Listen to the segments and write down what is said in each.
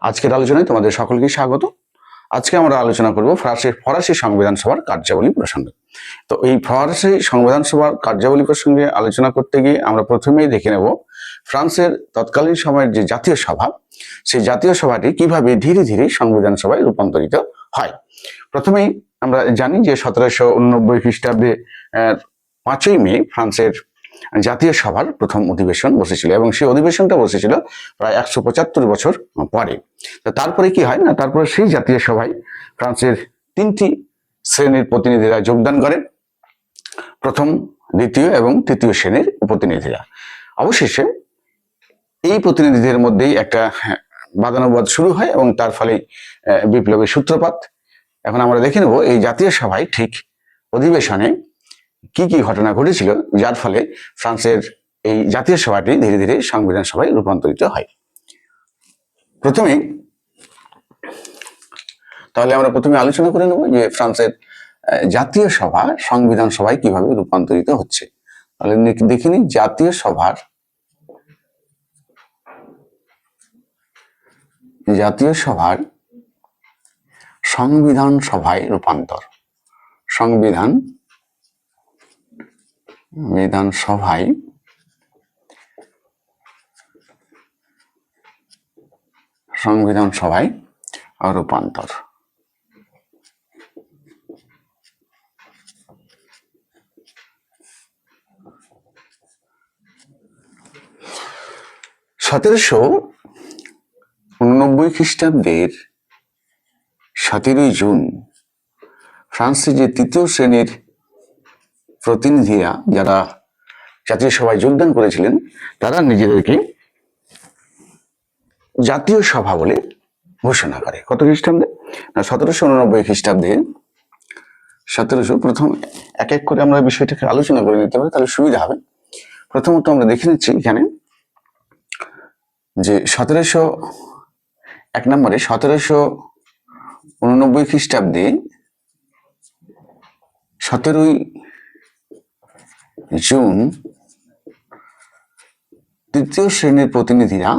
আজকের আলোচনায় তোমাদের সকলকে স্বাগত। আজকে আমরা আলোচনা করব ফরাসি সংবিধান সভার কার্যাবলী প্রসঙ্গে। তো এই ফরাসি সংবিধান সভার কার্যাবলী প্রসঙ্গে আলোচনা করতে গিয়ে আমরা প্রথমেই দেখে নেব ফ্রান্সের তৎকালীন সময়ের যে জাতীয় সভা, সেই জাতীয় সভাটি কিভাবে ধীরে ধীরে সংবিধান সভায় রূপান্তরিত হয়। প্রথমেই আমরা জানি যে 1789 খ্রিস্টাব্দে 5ই মে ফ্রান্সের জাতীয় সভার প্রথম অধিবেশন বসেছিল এবং সেই অধিবেশনটা বসেছিল প্রায় 175 বছর পরে। তো তারপরে কি হয় না, তারপরে সেই জাতীয় সভায় ফ্রান্সের 3টি শ্রেণীর প্রতিনিধিরা যোগদান করেন, প্রথম, দ্বিতীয় এবং তৃতীয় শ্রেণীর প্রতিনিধিরা। অবশেষে এই প্রতিনিধিদের মধ্যেই একটা বাদানুবাদ শুরু হয় এবং তার ফলে বিপ্লবের সূত্রপাত। এখন আমরা দেখে নেব এই জাতীয় সভায় ঠিক অধিবেশনে কি কি ঘটনা ঘটেছিল, যার ফলে ফ্রান্সের এই জাতীয় সভাটি ধীরে ধীরে সংবিধান সভায় রূপান্তরিত হয়। তাহলে আমরা প্রথমে আলোচনা করে নেব যে ফ্রান্সের জাতীয় সভা সংবিধান সভায় কিভাবে রূপান্তরিত হচ্ছে। তাহলে দেখিনি জাতীয় সভার সংবিধান সভায় রূপান্তর। সংবিধান সভায় রূপান্তর। 1789 খ্রিস্টাব্দের 17 জুন ফ্রান্সের যে তৃতীয় শ্রেণীর প্রতিনিধিরা যারা জাতীয় সভায় যোগদান করেছিলেন, তারা নিজেদেরকে জাতীয় সভা বলে ঘোষণা করে। কত খ্রিস্টাব্দে? 1789 খ্রিস্টাব্দে 1700। প্রথম এক এক করে আমরা বিষয়টাকে আলোচনা করে নিতে পারি, তাহলে সুবিধা হবে। প্রথমত আমরা দেখে নিচ্ছি এখানে যে 1789 খ্রিস্টাব্দে 17 জুন তৃতীয় শ্রেণীর প্রতিনিধিরা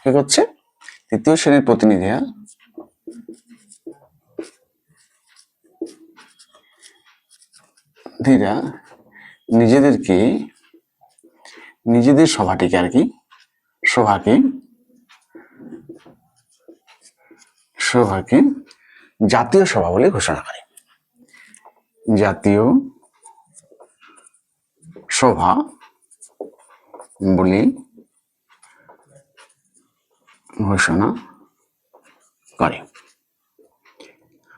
কি করছে? তৃতীয় শ্রেণীর প্রতিনিধিরা নিজেদের সভাকে জাতীয় সভা বলে ঘোষণা করে। জাতীয় সভা বলে ঘোষণা করে।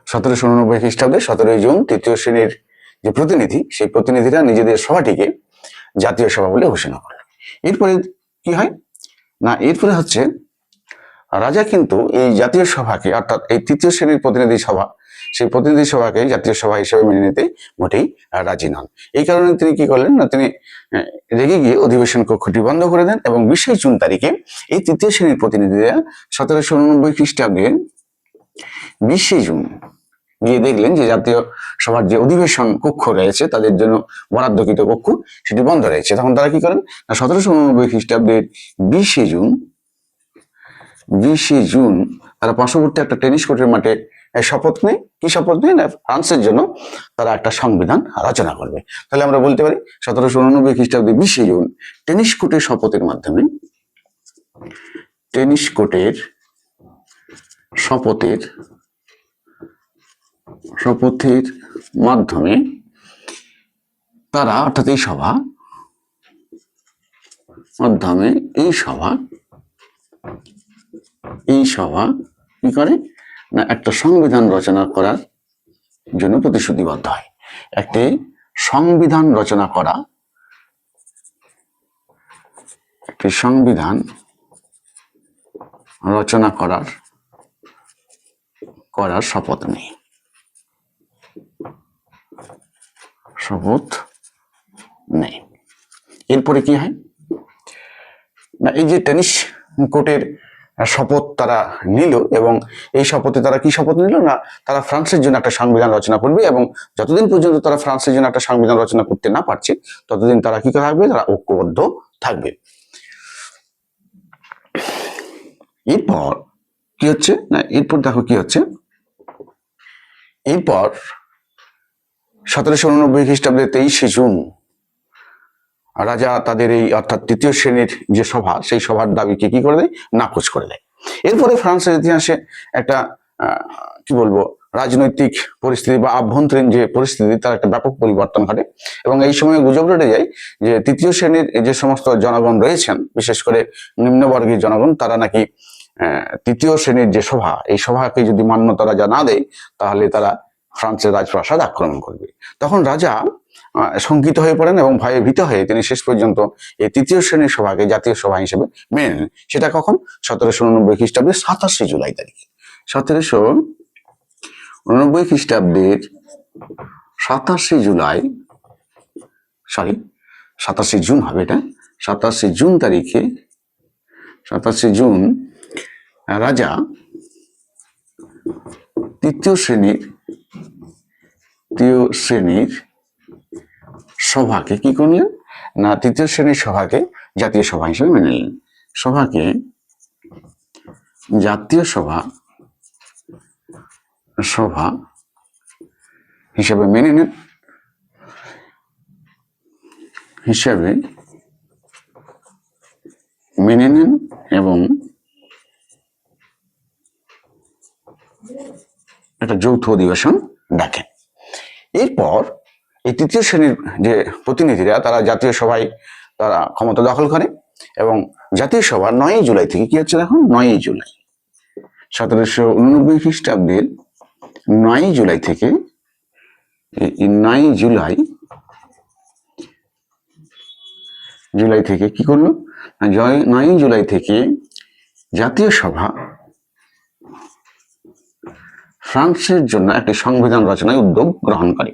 1789 খ্রিস্টাব্দে 17 জুন তৃতীয় শ্রেণীর যে প্রতিনিধি, সেই প্রতিনিধিরা নিজেদের সভাটিকে জাতীয় সভা বলে ঘোষণা করে। এরপরে কি হয় না, এরপরে হচ্ছে রাজা কিন্তু এই জাতীয় সভাকে, অর্থাৎ এই তৃতীয় শ্রেণীর প্রতিনিধি সভা, সেই প্রতিনিধি সভাকে জাতীয় সভা হিসেবে মেনে নিতে মোটেই রাজি নন। এই কারণে তিনি কি করলেন না, তিনি রেগে গিয়ে অধিবেশন কক্ষটি বন্ধ করে দেন এবং 20 জুন তারিখে এই তৃতীয় শ্রেণীর প্রতিনিধিরা 1789 খ্রিস্টাব্দে 20 জুন গিয়ে দেখলেন যে জাতীয় সভার যে অধিবেশন কক্ষ রয়েছে, তাদের জন্য বরাদ্দকৃত কক্ষ, সেটি বন্ধ রয়েছে। তখন তারা কি করেন না, 1789 খ্রিস্টাব্দের 20 জুন তারা পার্শ্ববর্তী একটা টেনিস কোর্টের মাঠে শপথ নেয়। কি শপথ নেয় না, ফ্রান্সের জন্য তারা একটা সংবিধান রচনা করবে। তাহলে আমরা বলতে পারি 1789 খ্রিস্টাব্দে 20 জুন টেনিস কোর্টের শপথের মাধ্যমে তারা, অর্থাৎ এই সভা কি করে না, একটা সংবিধান রচনা করার জন্য প্রতিশ্রুতিবদ্ধ হয়। একটি সংবিধান রচনা করার শপথ নেই। এরপরে কি হয় না, এই যে টেনিস কোর্টের শপথ তারা নিল, এবং এই শপথে তারা কি শপথ নিল না, তারা ফ্রান্সের জন্য একটা সংবিধান রচনা করবে, এবং যতদিন পর্যন্ত তারা ফ্রান্সের জন্য একটা সংবিধান রচনা করতে না পারছে ততদিন তারা কি থাকবে, তারা ঐক্যবদ্ধ থাকবে। এরপর কি হচ্ছে না, এরপর দেখো কি হচ্ছে, এরপর 1789 খ্রিস্টাব্দে 23শে জুন রাজা তাদের এই অর্থাৎ তৃতীয় শ্রেণীর যে সভা, সেই সভার দাবিকে কি করে দেয়, নাকচ করে দেয়। এরপরে ফ্রান্সের ইতিহাসে একটা কি বলবো রাজনৈতিক পরিস্থিতি বা আভ্যন্তরীণ যে পরিস্থিতি, তার একটা ব্যাপক পরিবর্তন ঘটে, এবং এই সময় গুজব রটে যায় যে তৃতীয় শ্রেণীর যে সমস্ত জনগণ রয়েছেন, বিশেষ করে নিম্নবর্গীয় জনগণ, তারা নাকি তৃতীয় শ্রেণীর যে সভা, এই সভাকে যদি মান্যতা রাজা না দেয় তাহলে তারা ফ্রান্সের রাজপ্রাসাদ আক্রমণ করবে। তখন রাজা শঙ্কিত হয়ে পড়েন এবং ভয়ে ভীত হয়ে তিনি শেষ পর্যন্ত এই তৃতীয় শ্রেণীর সভাকে জাতীয় সভা হিসেবে মেনে নেন। সেটা কখন, 1789 খ্রিস্টাব্দের 27শে জুলাই তারিখে। 1789 খ্রিস্টাব্দের 27শে জুলাই, 27শে জুন হবে এটা, 27শে জুন তারিখে, 27শে জুন রাজা তৃতীয় শ্রেণীর সভাকে কি করলেন না, তৃতীয় শ্রেণীর সভাকে জাতীয় সভা হিসেবে মেনে নিলেন। সভাকে জাতীয় সভা হিসেবে মেনে নেন, এবং একটা যৌথ অধিবেশন ডাকেন। এরপর এই তৃতীয় শ্রেণীর যে প্রতিনিধিরা, তারা জাতীয় সভায় তারা ক্ষমতা দখল করে, এবং জাতীয় সভা 9 জুলাই থেকে কি হচ্ছে, দেখুন 9 জুলাই 1789 খ্রিস্টাব্দের 9 জুলাই থেকে, 9 জুলাই থেকে কি করলো, 9 জুলাই থেকে জাতীয় সভা ফ্রান্সের জন্য একটি সংবিধান রচনায় উদ্যোগ গ্রহণ করে।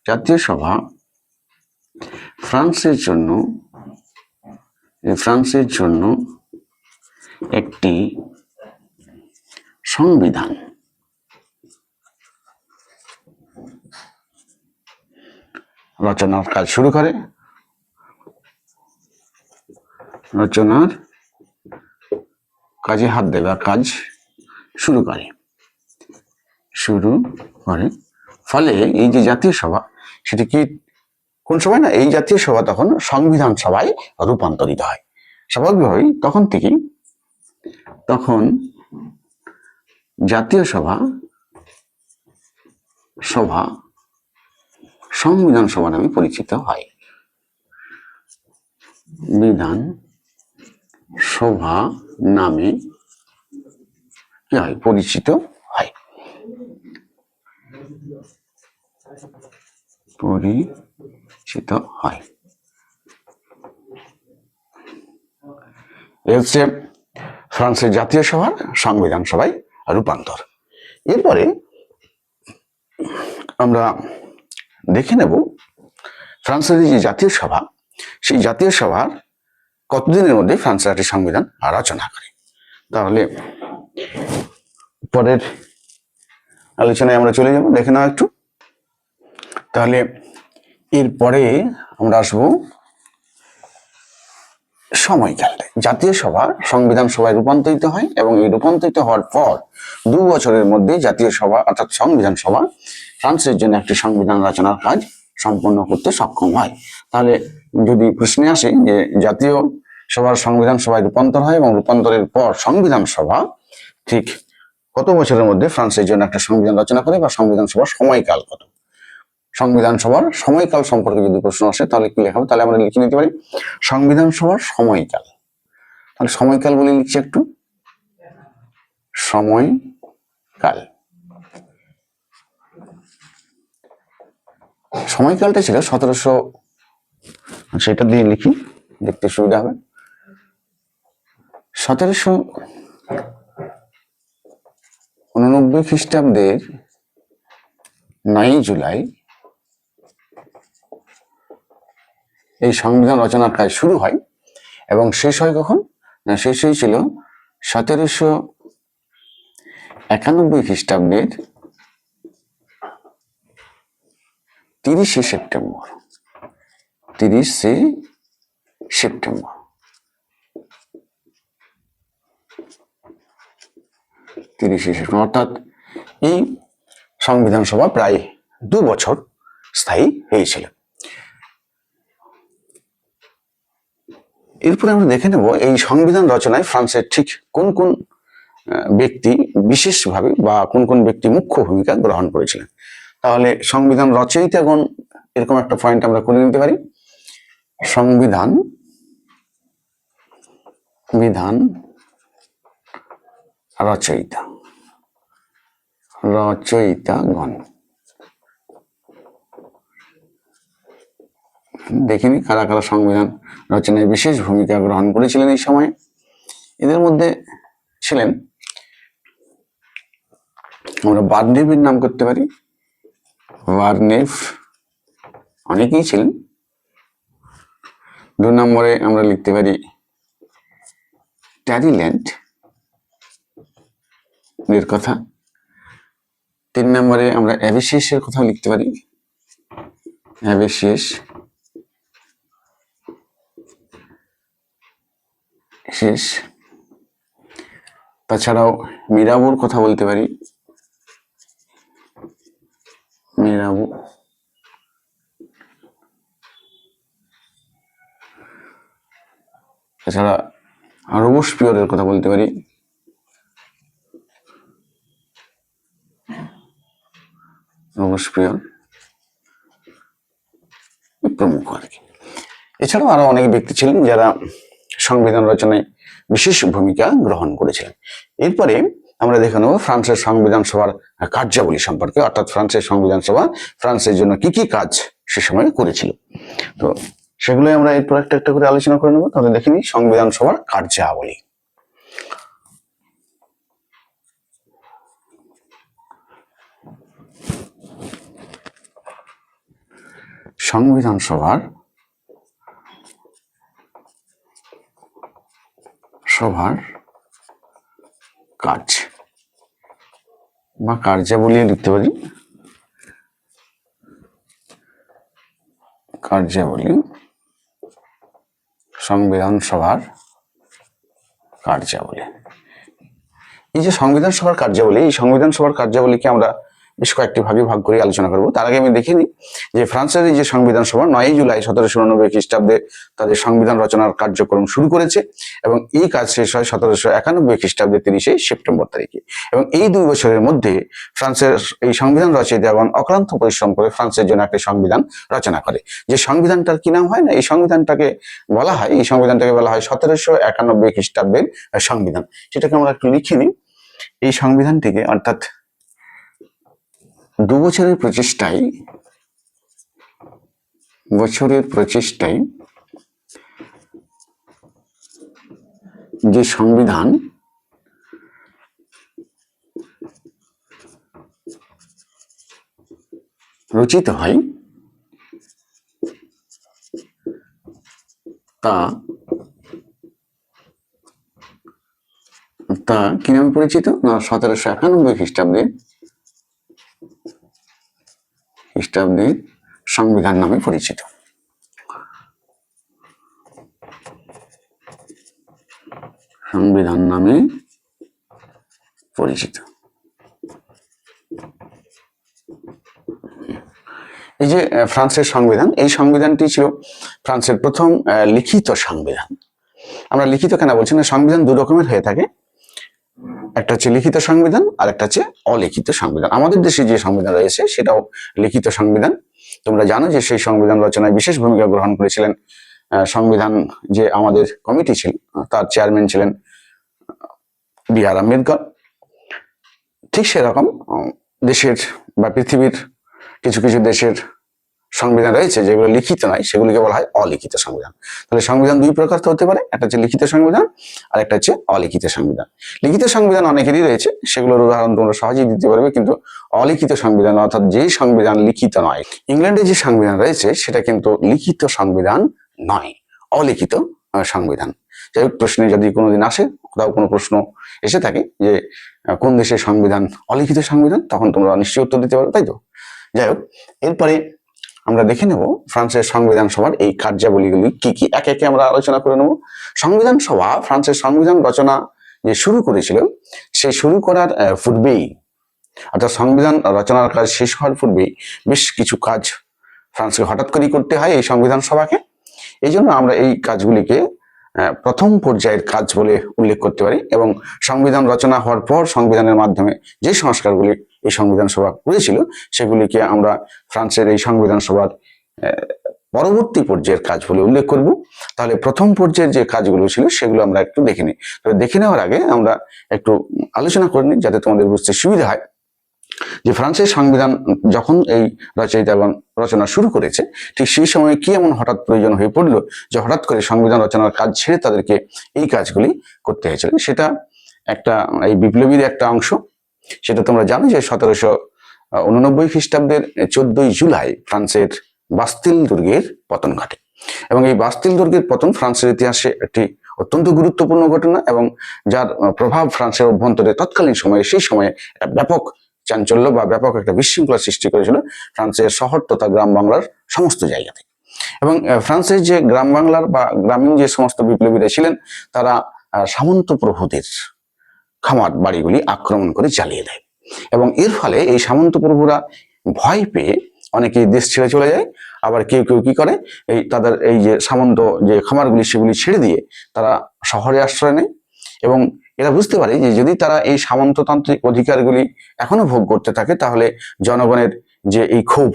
জাতীয় সভা ফ্রান্সের জন্য একটি সংবিধান রচনার কাজ শুরু করে, রচনার কাজে হাত দেওয়ার কাজ শুরু করে। ফলে এই যে জাতীয় সভা, সেটি কি কোন সময় না, এই জাতীয় সভা তখন সংবিধান সভায় রূপান্তরিত হয়। স্বাভাবিকভাবেই তখন জাতীয় সভা সংবিধান সভা নামে পরিচিত হয়। বিধান সভা নামে কি হয়, পরিচিত হয়। হচ্ছে ফ্রান্সের জাতীয় সভার সংবিধান সভায় রূপান্তর। এরপরে আমরা দেখে নেব ফ্রান্সের যে জাতীয় সভা, সেই জাতীয় সভার কতদিনের মধ্যে ফ্রান্সের একটি সংবিধান রচনা করে। তাহলে পরের আলোচনায় আমরা চলে যাব, দেখে নাও একটু। তাহলে এরপরে আমরা আসবো সময়কালে। জাতীয় সভা সংবিধান সভায় রূপান্তরিত হয়, এবং এই রূপান্তরিত হওয়ার পর 2 বছরের মধ্যে জাতীয় সভা অর্থাৎ সংবিধান সভা ফ্রান্সের জন্য একটি সংবিধান রচনার কাজ সম্পন্ন করতে সক্ষম হয়। তাহলে যদি প্রশ্নে আসে যে জাতীয় সভার সংবিধান সভায় রূপান্তর হয়, এবং রূপান্তরের পর সংবিধান সভা ঠিক কত বছরের মধ্যে ফ্রান্সের জন্য একটা সংবিধান রচনা করে, বা সংবিধান সভার সময়কাল কত, সংবিধান সভার সময়কাল সম্পর্কে যদি প্রশ্ন আসে তাহলে কি লেখা হবে, তাহলে আমরা লিখে নিতে পারি সংবিধান সভার সময়কাল। তাহলে সময়কাল বলে লিখছি একটু, সময়কাল। সময়কালটা ছিল 1700, সেটা দিয়ে লিখি দেখতে সুবিধা হবে। 1789 খ্রিস্টাব্দের 9 জুলাই এই সংবিধান রচনার কাজ শুরু হয়, এবং শেষ হয় কখন না, শেষ হয়েছিল 1791 খ্রিস্টাব্দের 30শে সেপ্টেম্বর 30শে সেপ্টেম্বর অর্থাৎ এই সংবিধান সভা প্রায় 2 বছর স্থায়ী হয়েছিল। এরপরে আমরা দেখে নেব এই সংবিধান রচনায় ফ্রান্সের ঠিক কোন কোন ব্যক্তি বিশেষভাবে বা কোন কোন ব্যক্তি মুখ্য ভূমিকা গ্রহণ করেছিলেন। তাহলে সংবিধান রচয়িতাগণ এরকম একটা পয়েন্ট আমরা করে নিতে পারি, সংবিধান রচয়িতাগণ। দেখিনি কারা কারা সংবিধান রচনায় বিশেষ ভূমিকা গ্রহণ করেছিলেন এই সময়ে। এদের মধ্যে ছিলেন, আমরা বার্নেভের নাম করতে পারি, বার্নেভ অনেকেই ছিলেন। 2 নম্বরে আমরা লিখতে পারি ট্যারিল্যান্ড এর কথা। 3 নম্বরে আমরা অ্যাভিসিয়াসের কথা লিখতে পারি, অ্যাভিসিয়াস। তাছাড়াও মিরাবোর কথা বলতে পারি, মিরাবো। তাছাড়া রোবসপিয়রের কথা বলতে পারি, রোবসপিয়র প্রমুখ আর কি। এছাড়াও আরো অনেক ব্যক্তি ছিলেন যারা সংবিধান রচনায় বিশেষ ভূমিকা গ্রহণ করেছিলেন। এরপরে আমরা দেখে নেব ফ্রান্সের সংবিধান সভার কার্যাবলী সম্পর্কে, অর্থাৎ ফ্রান্সের সংবিধান সভা ফ্রান্সের জন্য কি কি কাজ সে সময় করেছিল। তো সেগুলোই আমরা এরপর একটা একটা করে আলোচনা করে নেব। তাহলে দেখে নিই সংবিধান সভার কার্যাবলী। সংবিধান সভার কাজ বা কার্যাবলী লিখতে পারি, কার্যাবলী, সংবিধান সভার কার্যাবলী। এই যে সংবিধান সভার কার্যাবলী, এই সংবিধান সভার কার্যাবলীকে আমরা বেশ কয়েকটি ভাগে ভাগ করে আলোচনা করব। তার আগে আমি দেখে নিই যে ফ্রান্সের এই যে সংবিধান সভা 9 জুলাই 1789 খ্রিস্টাব্দে তাদের সংবিধান রচনার কার্যক্রম শুরু করেছে এবং এই কাজ শেষ হয় 1791 খ্রিস্টাব্দে 30শে সেপ্টেম্বর তারিখে। এবং এই 2 বছরের মধ্যে ফ্রান্সের এই সংবিধান রচয়িতাগণ অক্লান্ত পরিশ্রম করে ফ্রান্সের জন্য একটা সংবিধান রচনা করে। যে সংবিধানটার কি নাম হয় না, এই সংবিধানটাকে বলা হয় 1791 খ্রিস্টাব্দের সংবিধান। সেটাকে আমরা একটু লিখে নিই। এই সংবিধানটিকে অর্থাৎ 2 বছরের প্রচেষ্টায় যে সংবিধান রচিত হয় তা কি নামে পরিচিত না, 1791 খ্রিস্টাব্দে সংবিধান নামে পরিচিত। সংবিধান নামে পরিচিত। এই যে ফ্রান্সের সংবিধান, এই সংবিধানটি ছিল ফ্রান্সের প্রথম লিখিত সংবিধান। আমরা লিখিত কেন বলছি না, সংবিধান 2 রকমের হয়ে থাকে, একটা হচ্ছে লিখিত সংবিধান আর একটা হচ্ছে অলিখিত সংবিধান। আমাদের দেশে যে সংবিধান রয়েছে সেটাও লিখিত সংবিধান। তোমরা জানো যে সেই সংবিধান রচনায় বিশেষ ভূমিকা গ্রহণ করেছিলেন সংবিধান যে আমাদের কমিটি ছিল তার চেয়ারম্যান ছিলেন B.R. আম্বেদকর। ঠিক সেরকম দেশের বা পৃথিবীর কিছু কিছু দেশের সংবিধান রয়েছে যেগুলো লিখিত নয়, সেগুলিকে বলা হয় অলিখিত সংবিধান। তাহলে সংবিধান 2 প্রকার হতে পারে, একটা হচ্ছে লিখিত সংবিধান আর একটা হচ্ছে অলিখিত সংবিধান। লিখিত সংবিধান অনেকেরই রয়েছে, সেগুলোর উদাহরণ তোমরা সহজেই দিতে পারবে, কিন্তু অলিখিত সংবিধান অর্থাৎ যে সংবিধান লিখিত নয়, ইংল্যান্ডে যে সংবিধান রয়েছে সেটা কিন্তু লিখিত সংবিধান নয়, অলিখিত সংবিধান। যাই হোক, প্রশ্নে যদি কোনোদিন আসে কোথাও কোনো প্রশ্ন এসে থাকে যে কোন দেশের সংবিধান অলিখিত সংবিধান, তখন তোমরা নিশ্চয়ই উত্তর দিতে পারো, তাই তো? যাই হোক, এরপরে আমরা দেখে নেব ফ্রান্সের সংবিধান সভার এই কার্যাবলীগুলি কি কি, একে একে আমরা আলোচনা করে নেব। সংবিধান সভা ফ্রান্সের সংবিধান রচনা যে শুরু করেছিল, সেই শুরু করার পূর্বেই, অর্থাৎ সংবিধান রচনার কাজ শেষ হওয়ার পূর্বেই বেশ কিছু কাজ ফ্রান্সকে হঠাৎ করেই করতে হয় এই সংবিধান সভাকে। এই জন্য আমরা এই কাজগুলিকে প্রথম পর্যায়ের কাজ বলে উল্লেখ করতে পারি, এবং সংবিধান রচনা হওয়ার পর সংবিধানের মাধ্যমে যে সংস্কারগুলি এই সংবিধান সভা করেছিল সেগুলিকে আমরা ফ্রান্সের এই সংবিধান সভার পরবর্তী পর্যায়ের কাজ বলে উল্লেখ করব। তাহলে প্রথম পর্যায়ের যে কাজগুলো ছিল সেগুলো আমরা একটু দেখে নিই। তবে দেখে নেওয়ার আগে আমরা একটু আলোচনা করে নিই যাতে তোমাদের বুঝতে সুবিধা হয় যে ফ্রান্সের সংবিধান যখন এই রচয়িতা এবং রচনা শুরু করেছে, ঠিক সেই সময় কি এমন হঠাৎ প্রয়োজন হয়ে পড়লো যে হঠাৎ করে সংবিধান রচনার কাজ ছেড়ে তাদেরকে এই কাজগুলি করতে হয়েছিল। সেটা একটা এই বিপ্লবীর একটা অংশ। সেটা তোমরা জানো যে 1789 খ্রিস্টাব্দের 14ই জুলাই ফ্রান্সের বাস্তিল দুর্গের পতন ঘটে, এবং এই বাস্তিল দুর্গের পতন ফ্রান্সের ইতিহাসে একটি অত্যন্ত গুরুত্বপূর্ণ ঘটনা, এবং যার প্রভাব ফ্রান্সের অভ্যন্তরে তৎকালীন সময়ে, সেই সময়ে একটা ব্যাপক চাঞ্চল্য বা ব্যাপক একটা বিশৃঙ্খলা সৃষ্টি করেছিল ফ্রান্সের শহর তথা গ্রাম বাংলার সমস্ত জায়গাতে। এবং ফ্রান্সের যে গ্রাম বাংলার বা গ্রামীণ যে সমস্ত বিপ্লবীরা ছিলেন, তারা সামন্ত প্রভুদের খামার বাড়িগুলি আক্রমণ করে জ্বালিয়ে দেয়, এবং এর ফলে এই সামন্ত প্রভুরা ভয় পেয়ে অনেকে দেশ ছেড়ে চলে যায়। আবার কেউ কেউ কি করে, এই তাদের এই যে সামন্ত যে খামারগুলি সেগুলি ছেড়ে দিয়ে তারা শহরে আশ্রয় নেয়, এবং এরা বুঝতে পারে যে যদি তারা এই সামন্ততান্ত্রিক অধিকারগুলি এখনো ভোগ করতে থাকে তাহলে জনগণের যে এই ক্ষোভ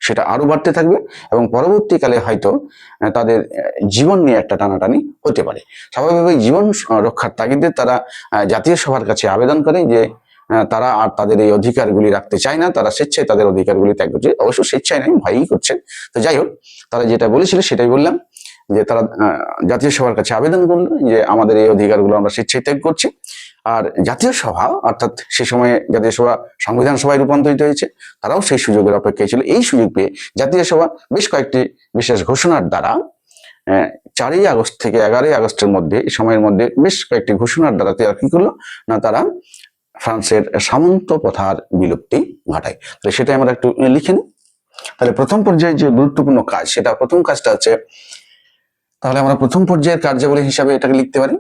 সেটা আরো বাড়তে থাকবে, এবং পরবর্তীকালে হয়তো তাদের জীবন নিয়ে একটা টানাটানি হতে পারে। স্বাভাবিকভাবে জীবন রক্ষার তাগিদে তারা জাতীয় সভার কাছে আবেদন করে যে তারা আর তাদের এই অধিকারগুলি রাখতে চায় না, তারা স্বেচ্ছায় তাদের অধিকারগুলি ত্যাগ করছে। অবশ্য স্বেচ্ছায় নয়, ভয়ই করছে। তো যাই হোক, তারা যেটা বলেছিল সেটাই বললাম, যে তারা জাতীয় সভার কাছে আবেদন করলো যে আমাদের এই অধিকারগুলো আমরা স্বেচ্ছায় ত্যাগ করছি। আর জাতীয় সভা, অর্থাৎ সে সময়ে জাতীয় সভা সংবিধান সভায় রূপান্তরিত হয়েছে, তারাও সেই সুযোগের অপেক্ষায় ছিল। এই সুযোগ পেয়ে জাতীয় সভা বেশ কয়েকটি বিশেষ ঘোষণার দ্বারা 4ই আগস্ট থেকে 11ই আগস্টের মধ্যে, এই সময়ের মধ্যে বেশ কয়েকটি ঘোষণার দ্বারা তারা কি করলো না, তারা ফ্রান্সের সামন্ত প্রথার বিলুপ্তি ঘটায়। তাহলে সেটা আমরা একটু লিখে নিই। তাহলে প্রথম পর্যায়ে যে গুরুত্বপূর্ণ কাজ, সেটা প্রথম কাজটা হচ্ছে, তাহলে আমরা প্রথম পর্যায়ের কার্যাবলী হিসাবে এটাকে লিখতে পারি,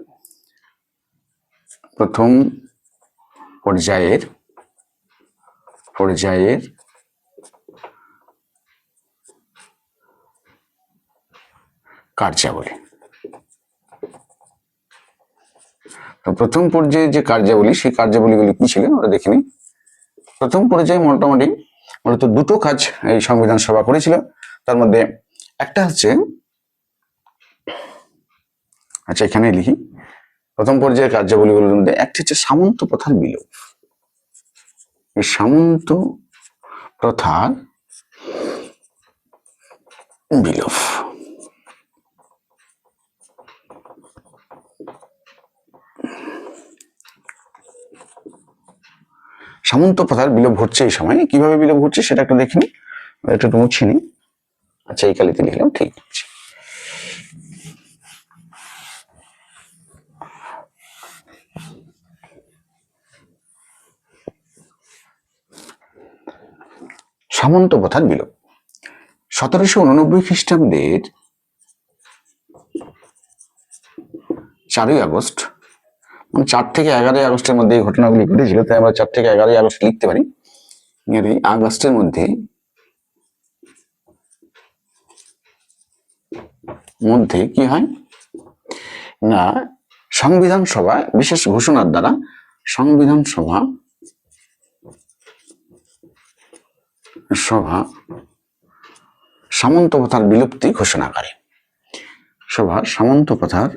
প্রথম পর্যায়ের কার্যাবলী। প্রথম পর্যায়ে যে কার্যাবলী, সেই কার্যাবলীগুলি কি ছিল আমরা দেখে নিই। প্রথম পর্যায়ে মূলত দুটো কাজ এই সংবিধান সভা করেছিল। তার মধ্যে একটা হচ্ছে, আচ্ছা এখানে লিখি, প্রথম পর্যায়ের কার্যাবলীগুলোর মধ্যে একটি হচ্ছে সামন্ত প্রথার বিলোপ। এই সামন্ত প্রথার বিলোপ, সামন্ত প্রথার বিলোপ ঘটছে এই সময়। কিভাবে বিলোপ ঘটছে সেটা একটু দেখে নি, একটু মুছে নি। আচ্ছা এই কালিতে লিখলাম, ঠিক আছে। সামন্ত প্রথার বিলোপ 1789 খ্রিস্টাব্দের 4ই আগস্ট, 4 থেকে 11ই আগস্টের মধ্যে এই ঘটনাগুলি ঘটেছিল, তাই আমরা 4 থেকে 11ই আগস্ট লিখতে পারি। আগস্টের মধ্যে কি হয় না, সংবিধান সভা বিশেষ ঘোষণার দ্বারা সংবিধান সভা সামন্ত প্রথার বিলুপ্তি ঘোষণা করে। সভা সামন্ত প্রথার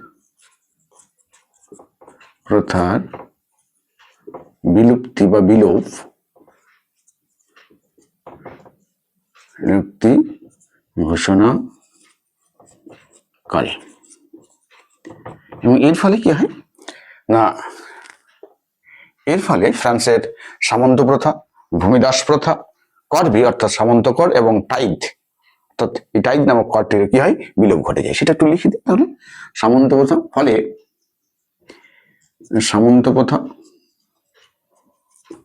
বিলুপ্তি বা বিলুপ্তি ঘোষণা করে, এবং এর ফলে কি হয় না, এর ফলে ফ্রান্সের সামন্ত প্রথা, ভূমিদাস প্রথা, করবি অর্থাৎ সামন্ত কর, এবং টাইড অর্থাৎ এই টাইড নামক করটির কি হয়, বিলোপ ঘটে যায়। সেটা একটু লিখে দিই। তাহলে সামন্ত প্রথা, ফলে সামন্ত প্রথা,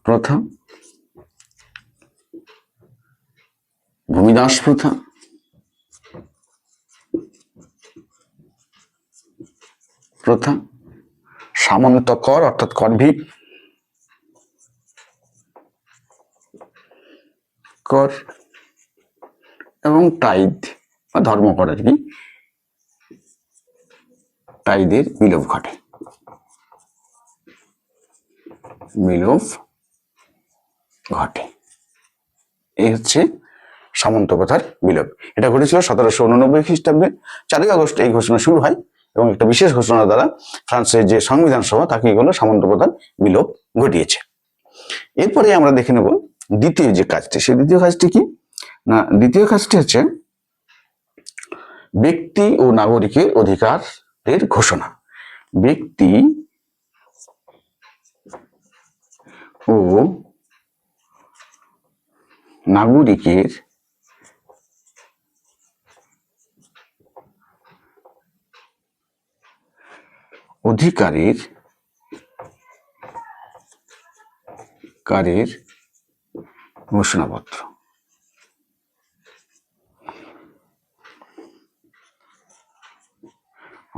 প্রথা, ভূমিদাস প্রথা, প্রথা, সামন্ত কর অর্থাৎ করভিক কর, এবং টাইদ বা ধর্মকর আর কি, টাইদের বিলোপ ঘটে, বিলোপ ঘটে। এই হচ্ছে সামন্ত প্রথার বিলোপ। এটা ঘটেছিল 1789 খ্রিস্টাব্দে 4ই আগস্ট এই ঘোষণা শুরু হয়, এবং একটা বিশেষ ঘোষণা দ্বারা ফ্রান্সের যে সংবিধান সভা তাকে এগুলো সামন্ত প্রথার বিলোপ ঘটিয়েছে। এরপরে আমরা দেখে নেব দ্বিতীয় যে কাজটি, সেই দ্বিতীয় কাজটি কি না, দ্বিতীয় কাজটি হচ্ছে ব্যক্তি ও নাগরিকের অধিকারের ঘোষণা। ব্যক্তি ও নাগরিকের অধিকারের ঘোষণাপত্র।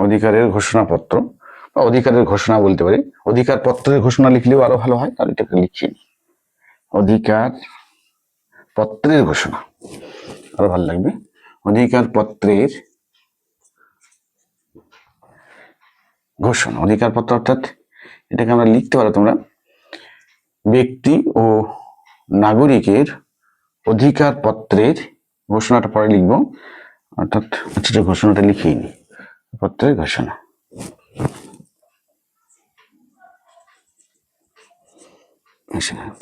অধিকারের ঘোষণাপত্র বা অধিকারের ঘোষণা বলতে পারি, অধিকার পত্রের ঘোষণা লিখলেও আরো ভালো হয়, আর এটাকে লিখি অধিকার পত্রের ঘোষণা, আরো ভালো লাগবে। অধিকার পত্রের ঘোষণা, অধিকার পত্র অর্থাৎ এটাকে আমরা লিখতে পারো তোমরা ব্যক্তি ও নাগরিকের অধিকার পত্রের ঘোষণাটা পরে লিখবো, অর্থাৎ আচ্ছা ঘোষণাটা লিখেই নি, পত্রের ঘোষণা।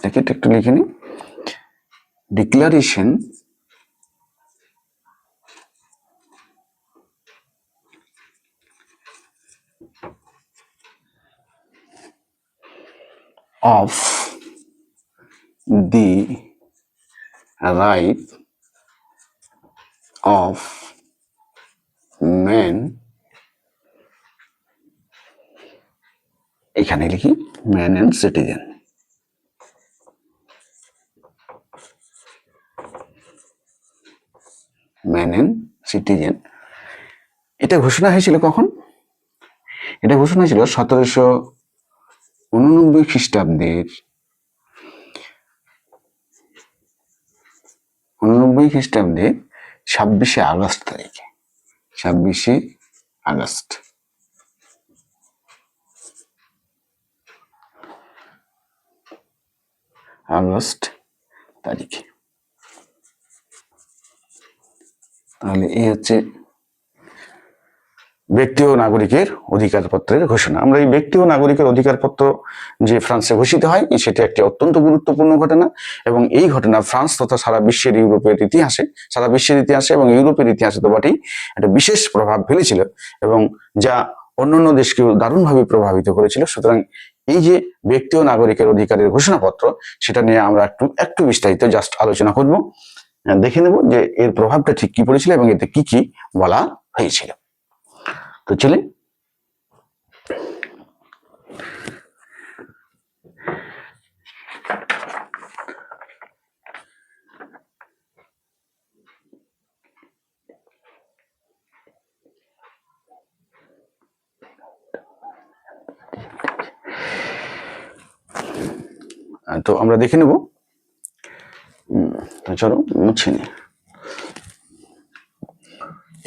ব্র্যাকেট একটু লিখে নি, declaration of the right of man, এখানে লিখি man and citizen, man and citizen. এটা ঘোষণা হয়েছিল কখন? এটা ঘোষণা হয়েছিল 1789 খ্রিস্টাব্দের 26শে আগস্ট তারিখে, 26শে আগস্ট। তারিখে। তাহলে এই হচ্ছে ব্যক্তি ও নাগরিকের অধিকারপত্রের ঘোষণা। আমরা এই ব্যক্তি ও নাগরিকের অধিকারপত্র যে ফ্রান্সে ঘোষিত হয় সেটি একটি অত্যন্ত গুরুত্বপূর্ণ ঘটনা, এবং এই ঘটনা ফ্রান্স তথা সারা বিশ্বের ইতিহাসে এবং ইউরোপের ইতিহাসে তো বটেই একটা বিশেষ প্রভাব ফেলেছিল, এবং যা অন্যান্য দেশকেও দারুণভাবে প্রভাবিত করেছিল। সুতরাং এই যে ব্যক্তি ও নাগরিকের অধিকারের ঘোষণাপত্র, সেটা নিয়ে আমরা একটু বিস্তারিত জাস্ট আলোচনা করব, দেখে নেব যে এর প্রভাবটা ঠিক কি পড়েছিল এবং এতে কি কি বলা হয়েছিল। তো চলে তো আমরা দেখে নেব, চলো মুছে নি,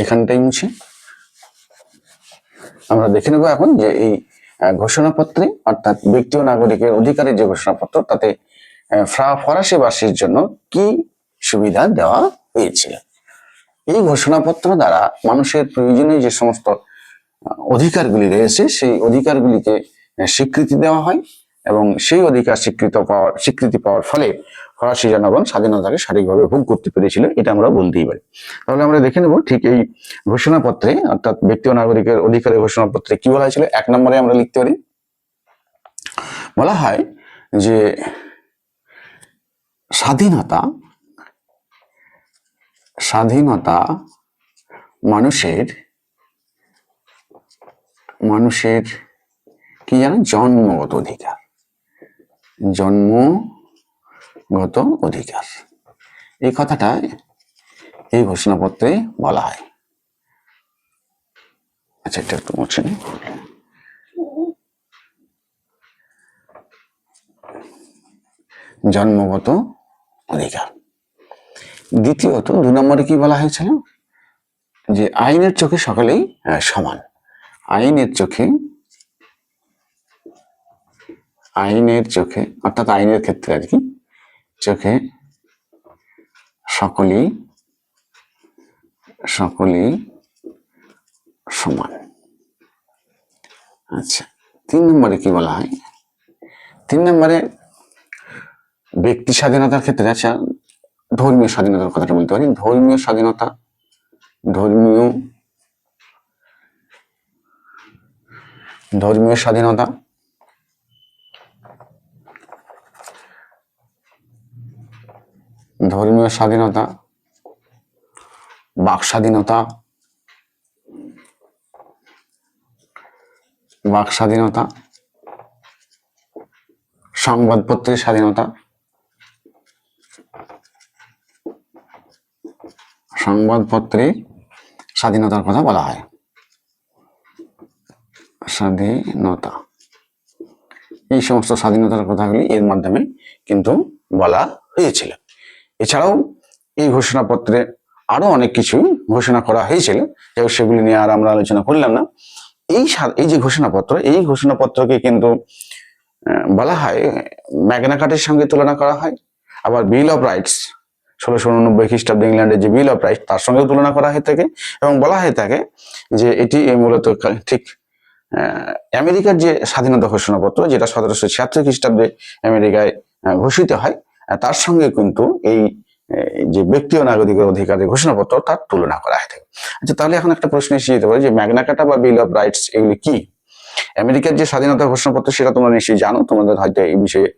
এখানটাই মুছে আমরা দেখে নেব এখন যে এই ঘোষণাপত্রে অর্থাৎ ব্যক্তি ও নাগরিকের অধিকারের যে ঘোষণাপত্র, তাতে ফরাসিবাসীর জন্য কি সুবিধা দেওয়া হয়েছিল। এই ঘোষণাপত্র দ্বারা মানুষের প্রয়োজনীয় যে সমস্ত অধিকারগুলি রয়েছে সেই অধিকারগুলিকে স্বীকৃতি দেওয়া হয়, এবং সেই অধিকার স্বীকৃতি পাওয়ার ফলে ফরাসি জনগণ স্বাধীনতাকে সঠিকভাবে ভোগ করতে পেরেছিল, এটা আমরা বলতেই পারি। তাহলে আমরা দেখে নেব ঠিক এই ঘোষণাপত্রে অর্থাৎ ব্যক্তি ও নাগরিকের অধিকারের ঘোষণাপত্রে কি বলা হয়েছিল। 1 নম্বরে আমরা লিখতে পারি, বলা হয় যে স্বাধীনতা মানুষের কি জানেন? জন্মগত অধিকার, জন্মগত অধিকার, এই কথাটা এই ঘোষণাপত্রে বলা হয়। আচ্ছা, এটা একটু মুছে নিই। জন্মগত অধিকার। দ্বিতীয়ত 2 নম্বরে কি বলা হয়েছিল? যে আইনের চোখে সকলেই সমান। আইনের চোখে অর্থাৎ আইনের ক্ষেত্রে আর কি, চোখে সকলেই সমান। আচ্ছা, 3 নম্বরে কি বলা হয়? 3 নম্বরে ব্যক্তি স্বাধীনতার ক্ষেত্রে, আচ্ছা ধর্মীয় স্বাধীনতার কথাটা বলতে পারি। ধর্মীয় স্বাধীনতা, ধর্মীয় স্বাধীনতা, ধর্মীয় স্বাধীনতা, বাক স্বাধীনতা, সংবাদপত্রের স্বাধীনতা, স্বাধীনতার কথা বলা হয়। স্বাধীনতা, এই সমস্ত স্বাধীনতার কথাগুলি এর মাধ্যমে কিন্তু বলা হয়েছিল। এছাড়াও এই ঘোষণাপত্রে আরো অনেক কিছু ঘোষণা করা হয়েছিল, সেগুলি নিয়ে আর আমরা আলোচনা করলাম না। এই যে ঘোষণাপত্র, এই ঘোষণাপত্রকে কিন্তু বলা হয় ম্যাগনা কার্টার সঙ্গে তুলনা করা হয়। আবার বিল অফ রাইটস 1689 খ্রিস্টাব্দে ইংল্যান্ডের যে বিল অফ রাইটস, তার সঙ্গেও তুলনা করা হয়ে থাকে এবং বলা হয়ে থাকে যে এটি মূলত ঠিক আমেরিকার যে স্বাধীনতা ঘোষণাপত্র, যেটা 1776 খ্রিস্টাব্দে আমেরিকায় ঘোষিত হয়, তার সঙ্গে কিন্তু এই যে ব্যক্তি ও নাগরিকের অধিকারের ঘোষণাপত্র, তার তুলনা করা হয়ে থাকে। আচ্ছা, তাহলে এখন একটা প্রশ্ন এসে যেতে পারে যে ম্যাগনা কার্টা বা বিল অফ রাইটস এগুলি কি? আমেরিকার যে স্বাধীনতা ঘোষণাপত্র, সেটা তোমরা নিশ্চয়ই জানো, তোমাদের হয়তো এই বিষয়ে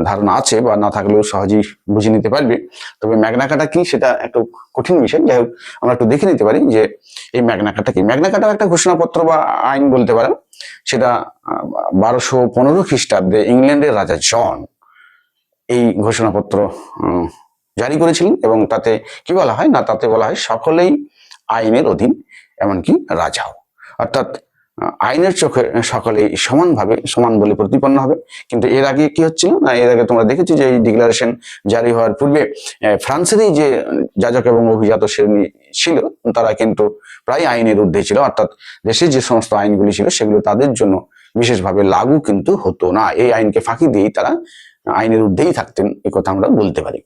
ধারণা আছে বা না থাকলেও সহজেই বুঝে নিতে পারবে। তবে ম্যাগনা কার্টা কি, সেটা একটু কঠিন বিষয়। যাই হোক, আমরা একটু দেখে নিতে পারি যে এই ম্যাগনা কার্টা কি। ম্যাগনা কার্টার একটা ঘোষণাপত্র বা আইন বলতে পারেন। সেটা 1215 খ্রিস্টাব্দে ইংল্যান্ডের রাজা জন এই ঘোষণাপত্র জারি করেছিলেন এবং তাতে কি বলা হয় না, তাতে বলা হয় সকলেই আইনের অধীন, এমনকি রাজাও। অর্থাৎ আইনের চোখে সকলেই সমান বলে প্রতিপন্ন হবে। কিন্তু এর আগে কি হচ্ছিল না, এর আগে তোমরা দেখেছি যে এই ডিক্লারেশন জারি হওয়ার পূর্বে ফ্রান্সেরই যে যাজক এবং অভিজাত শ্রেণী ছিল, তারা কিন্তু প্রায় আইনের ঊর্ধ্বে ছিল। অর্থাৎ দেশের যে সমস্ত আইনগুলি ছিল, সেগুলো তাদের জন্য বিশেষভাবে লাগু কিন্তু হতো না। এই আইনকে ফাঁকি দিয়েই তারা আইনের ঊর্ধ্বেই থাকতেন, এই কথা আমরা বলতে পারি।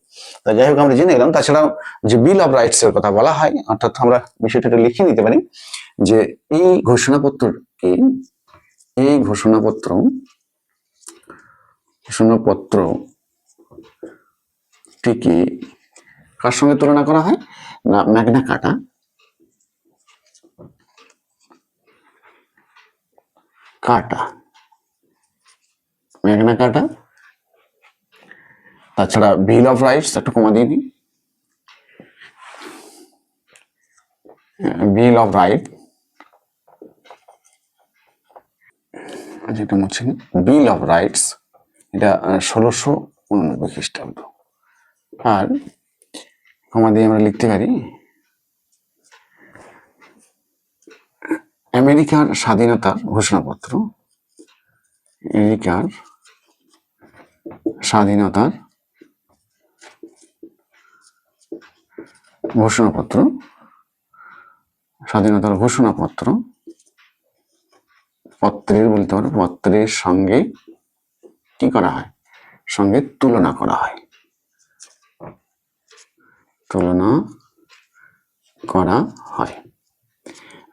তা যাই হোক, আমরা জেনে গেলাম। তাছাড়াও যে বিল অফ রাইটস এর কথা বলা হয়, অর্থাৎ আমরা বিষয়টা লিখে নিতে পারি যে এই ঘোষণাপত্রটিকে কার সঙ্গে তুলনা করা হয় না, ম্যাগনা কার্টা। তাছাড়া বিল অফ রাইটস, একটু কমা দিয়ে দিই, বিল অফ রাইট, যেটা হচ্ছে বিল অফ রাইটস, এটা 1689 খ্রিস্টাব্দ। আর কমা দিয়ে আমরা লিখতে পারি আমেরিকার স্বাধীনতার ঘোষণাপত্র, স্বাধীনতার ঘোষণাপত্র পত্রের বলতে পারো, পত্রের সঙ্গে কি করা হয়, সঙ্গে তুলনা করা হয়।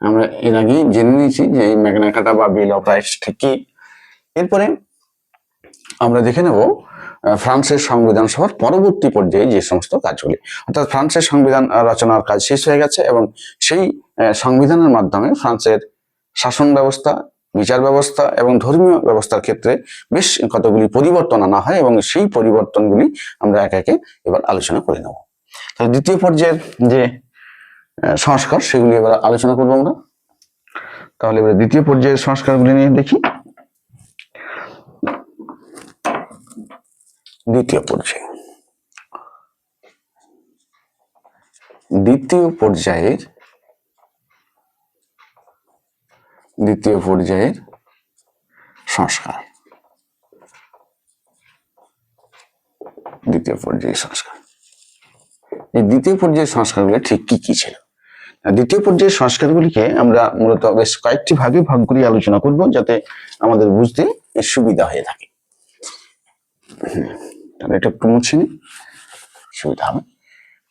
আমরা এর আগে জেনে নিয়েছি যে এই ম্যাগনা কার্টা বা বিল অফ রাইটস ঠিক কি। এরপরে আমরা দেখে নেব ফ্রান্সের সংবিধান সভার পরবর্তী পর্যায়ে যে সমস্ত কাজগুলি। অর্থাৎ ফ্রান্সের সংবিধান রচনার কাজ শেষ হয়ে গেছে এবং সেই সংবিধানের মাধ্যমে ফ্রান্সের শাসন ব্যবস্থা, বিচার ব্যবস্থা এবং ধর্মীয় ব্যবস্থার ক্ষেত্রে বেশ কতগুলি পরিবর্তন আনা হয় এবং সেই পরিবর্তনগুলি আমরা একে একে এবার আলোচনা করে নেব। তাহলে দ্বিতীয় পর্যায়ের যে সংস্কার, সেগুলি এবার আলোচনা করবো আমরা। তাহলে এবার দ্বিতীয় পর্যায়ের সংস্কারগুলি নিয়ে দেখি। দ্বিতীয় পর্যায়ে দ্বিতীয় পর্যায়ের সংস্কার। দ্বিতীয় পর্যায়ের সংস্কার, এই দ্বিতীয় পর্যায়ের সংস্কারগুলো ঠিক কি কি ছিল? দ্বিতীয় পর্যায়ের সংস্কারগুলিকে আমরা মূলত বেশ কয়েকটি ভাগে ভাগ করে আলোচনা করব, যাতে আমাদের বুঝতে সুবিধা হয়ে থাকে। তাহলে এটা একটু মুছে নিই, সুবিধা হবে।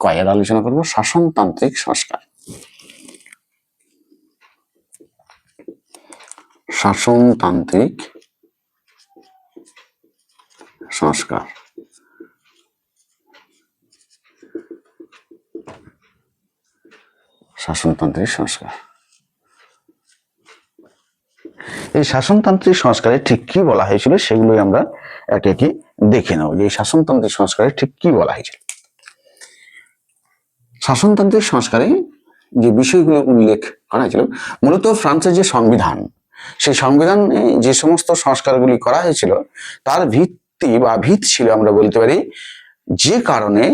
কয়ের আলোচনা করব শাসনতান্ত্রিক সংস্কার। শাসনতান্ত্রিক সংস্কার, শাসনতান্ত্রিক সংস্কার। এই শাসনতান্ত্রিক সংস্কারে ঠিক কি বলা হয়েছিল সেগুলোই আমরা একে একে দেখে নেব, যে এই শাসনতান্ত্রিক সংস্কারে ঠিক কি বলা হয়েছিল। শাসনতান্ত্রিক সংস্কারে যে বিষয়গুলো উল্লেখ করা হয়েছিল, মূলত ফ্রান্সের যে সংবিধান, সেই সংবিধানে যে সমস্ত সংস্কারগুলি করা হয়েছিল তার ভিত্তি বা ভিত ছিল আমরা বলতে পারি যে কারণে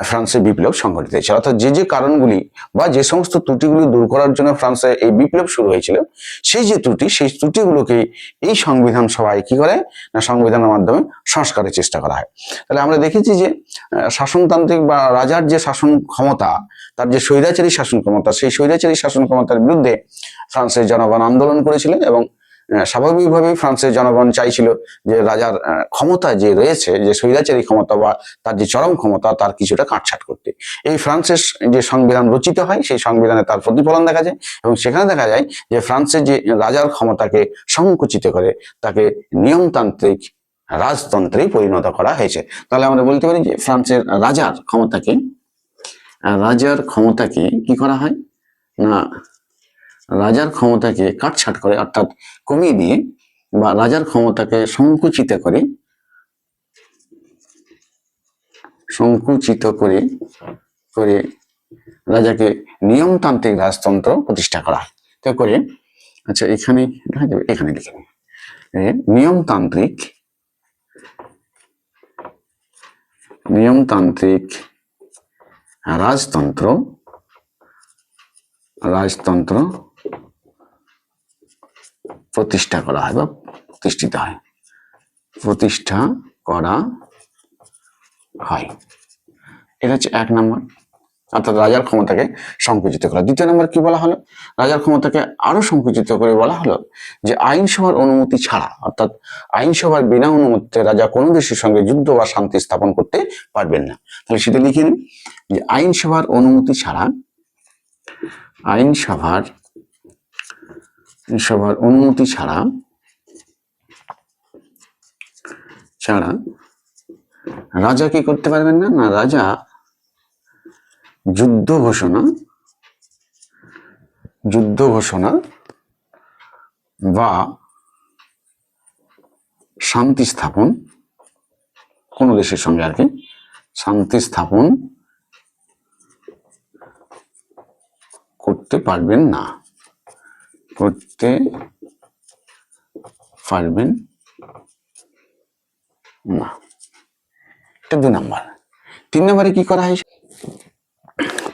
ফ্রান্সে বিপ্লব সংঘটিত হয়েছিল, অর্থাৎ যে কারণগুলি বা যে সমস্ত ত্রুটিগুলি দূর করার জন্য ফ্রান্সে এই বিপ্লব শুরু হয়েছিল, সেই ত্রুটিগুলোকে এই সংবিধান সভায় কি করে না সংবিধানের মাধ্যমে সংস্কারের চেষ্টা করা হয়। তাহলে আমরা দেখেছি যে শাসনতান্ত্রিক বা রাজার যে শাসন ক্ষমতা, তার যে স্বৈরাচারী শাসন ক্ষমতা, সেই স্বৈরাচারী শাসন ক্ষমতার বিরুদ্ধে ফ্রান্সের জনগণ আন্দোলন করেছিলেন এবং স্বাভাবিকভাবেই ফ্রান্সের জনগণ চাইছিল যে রাজার ক্ষমতা যে রয়েছে, যে স্বৈরাচারী ক্ষমতা বা তার যে চরম ক্ষমতা, তার কিছুটা কাটছাট করতে। এই ফ্রান্সের যে সংবিধান রচিত হয়, সেই সংবিধানে তার প্রতিফলন দেখা যায় এবং সেখানে দেখা যায় যে ফ্রান্সের যে রাজার ক্ষমতাকে সংকুচিত করে তাকে নিয়মতান্ত্রিক রাজতন্ত্রে পরিণত করা হয়েছে। তাহলে আমরা বলতে পারি যে ফ্রান্সের রাজার ক্ষমতাকে কি করা হয় না, রাজার ক্ষমতাকে কাটছাট করে, অর্থাৎ কমিয়ে দিয়ে বা রাজার ক্ষমতাকে সংকুচিত করে রাজাকে নিয়মতান্ত্রিক রাজতন্ত্র প্রতিষ্ঠা করা হয়। তো করে আচ্ছা এখানে লিখে নিয়মতান্ত্রিক রাজতন্ত্র প্রতিষ্ঠা করা হয় বা প্রতিষ্ঠা করা হয়। এটা হচ্ছে 1 নম্বর, অর্থাৎ রাজার ক্ষমতাকে সংকুচিত করা। 2 নম্বর কি বলা হলো, রাজার ক্ষমতাকে আরো সংকুচিত করে বলা হলো যে আইনসভার অনুমতি ছাড়া, অর্থাৎ আইনসভার বিনা অনুমতিতে রাজা কোনো দেশের সঙ্গে যুদ্ধ বা শান্তি স্থাপন করতে পারবেন না। তাহলে সেটা লিখে নিন যে আইনসভার অনুমতি ছাড়া রাজা কি করতে পারবেন না, না রাজা যুদ্ধ ঘোষণা বা শান্তি স্থাপন, কোন দেশের সঙ্গে আর কি শান্তি স্থাপন করতে পারবেন না। এটা 2 নম্বর। 3 নম্বরে কি করা হয়েছে,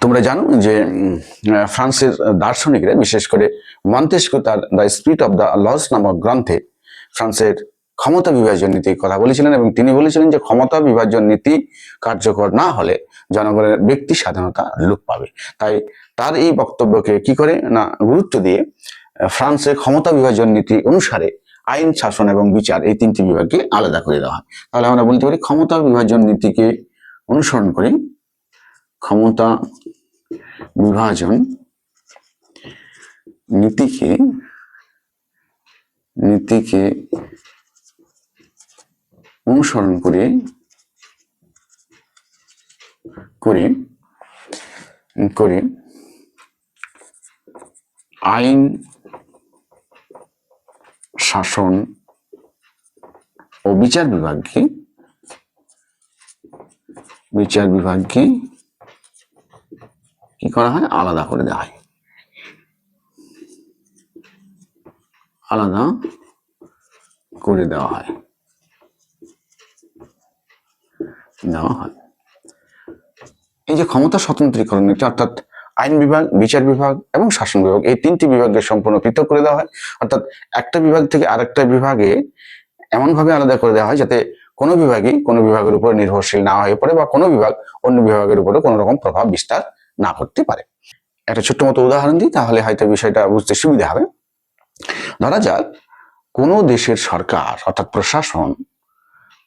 তোমরা জানো যে ফ্রান্সের দার্শনিকরা, বিশেষ করে মন্তেস্কু তার the spirit of the laws নামক গ্রন্থে ফ্রান্সের ক্ষমতা বিভাজন নীতির কথা বলেছিলেন এবং তিনি বলেছিলেন যে ক্ষমতা বিভাজন নীতি কার্যকর না হলে জনগণের ব্যক্তি স্বাধীনতা লোপ পাবে। তাই তার এই বক্তব্যকে কি করে না গুরুত্ব দিয়ে ফ্রান্সের ক্ষমতা বিভাজন নীতি অনুসারে আইন, শাসন এবং বিচার এই 3টি বিভাগকে আলাদা করে দেওয়া হয়। তাহলে আমরা বলতে পারি ক্ষমতা বিভাজন নীতিকে অনুসরণ করে ক্ষমতা বিভাজন নীতিকে অনুসরণ করে আইন, শাসন ও বিচার বিভাগকে কি করা হয়, আলাদা করে দেওয়া হয়। দেওয়া হয়। এই যে ক্ষমতা স্বতন্ত্রীকরণ, এটা অর্থাৎ আইন বিভাগ, বিচার বিভাগ এবং শাসন বিভাগ, এই তিনটি বিভাগকে সম্পূর্ণ পৃথক করে দেওয়া হয়। অর্থাৎ একটা বিভাগ থেকে আরেকটা বিভাগে এমনভাবে আলাদা করে দেওয়া হয় যাতে কোনো বিভাগই কোনো বিভাগের উপর নির্ভরশীল না হয়ে পড়ে বা কোনো বিভাগ অন্য বিভাগের উপরে কোনো রকম প্রভাব বিস্তার না করতে পারে। একটা ছোট্ট মতো উদাহরণ দিই, তাহলে হয়তো বিষয়টা বুঝতে সুবিধা হবে। ধরা যাক কোনো দেশের সরকার অর্থাৎ প্রশাসন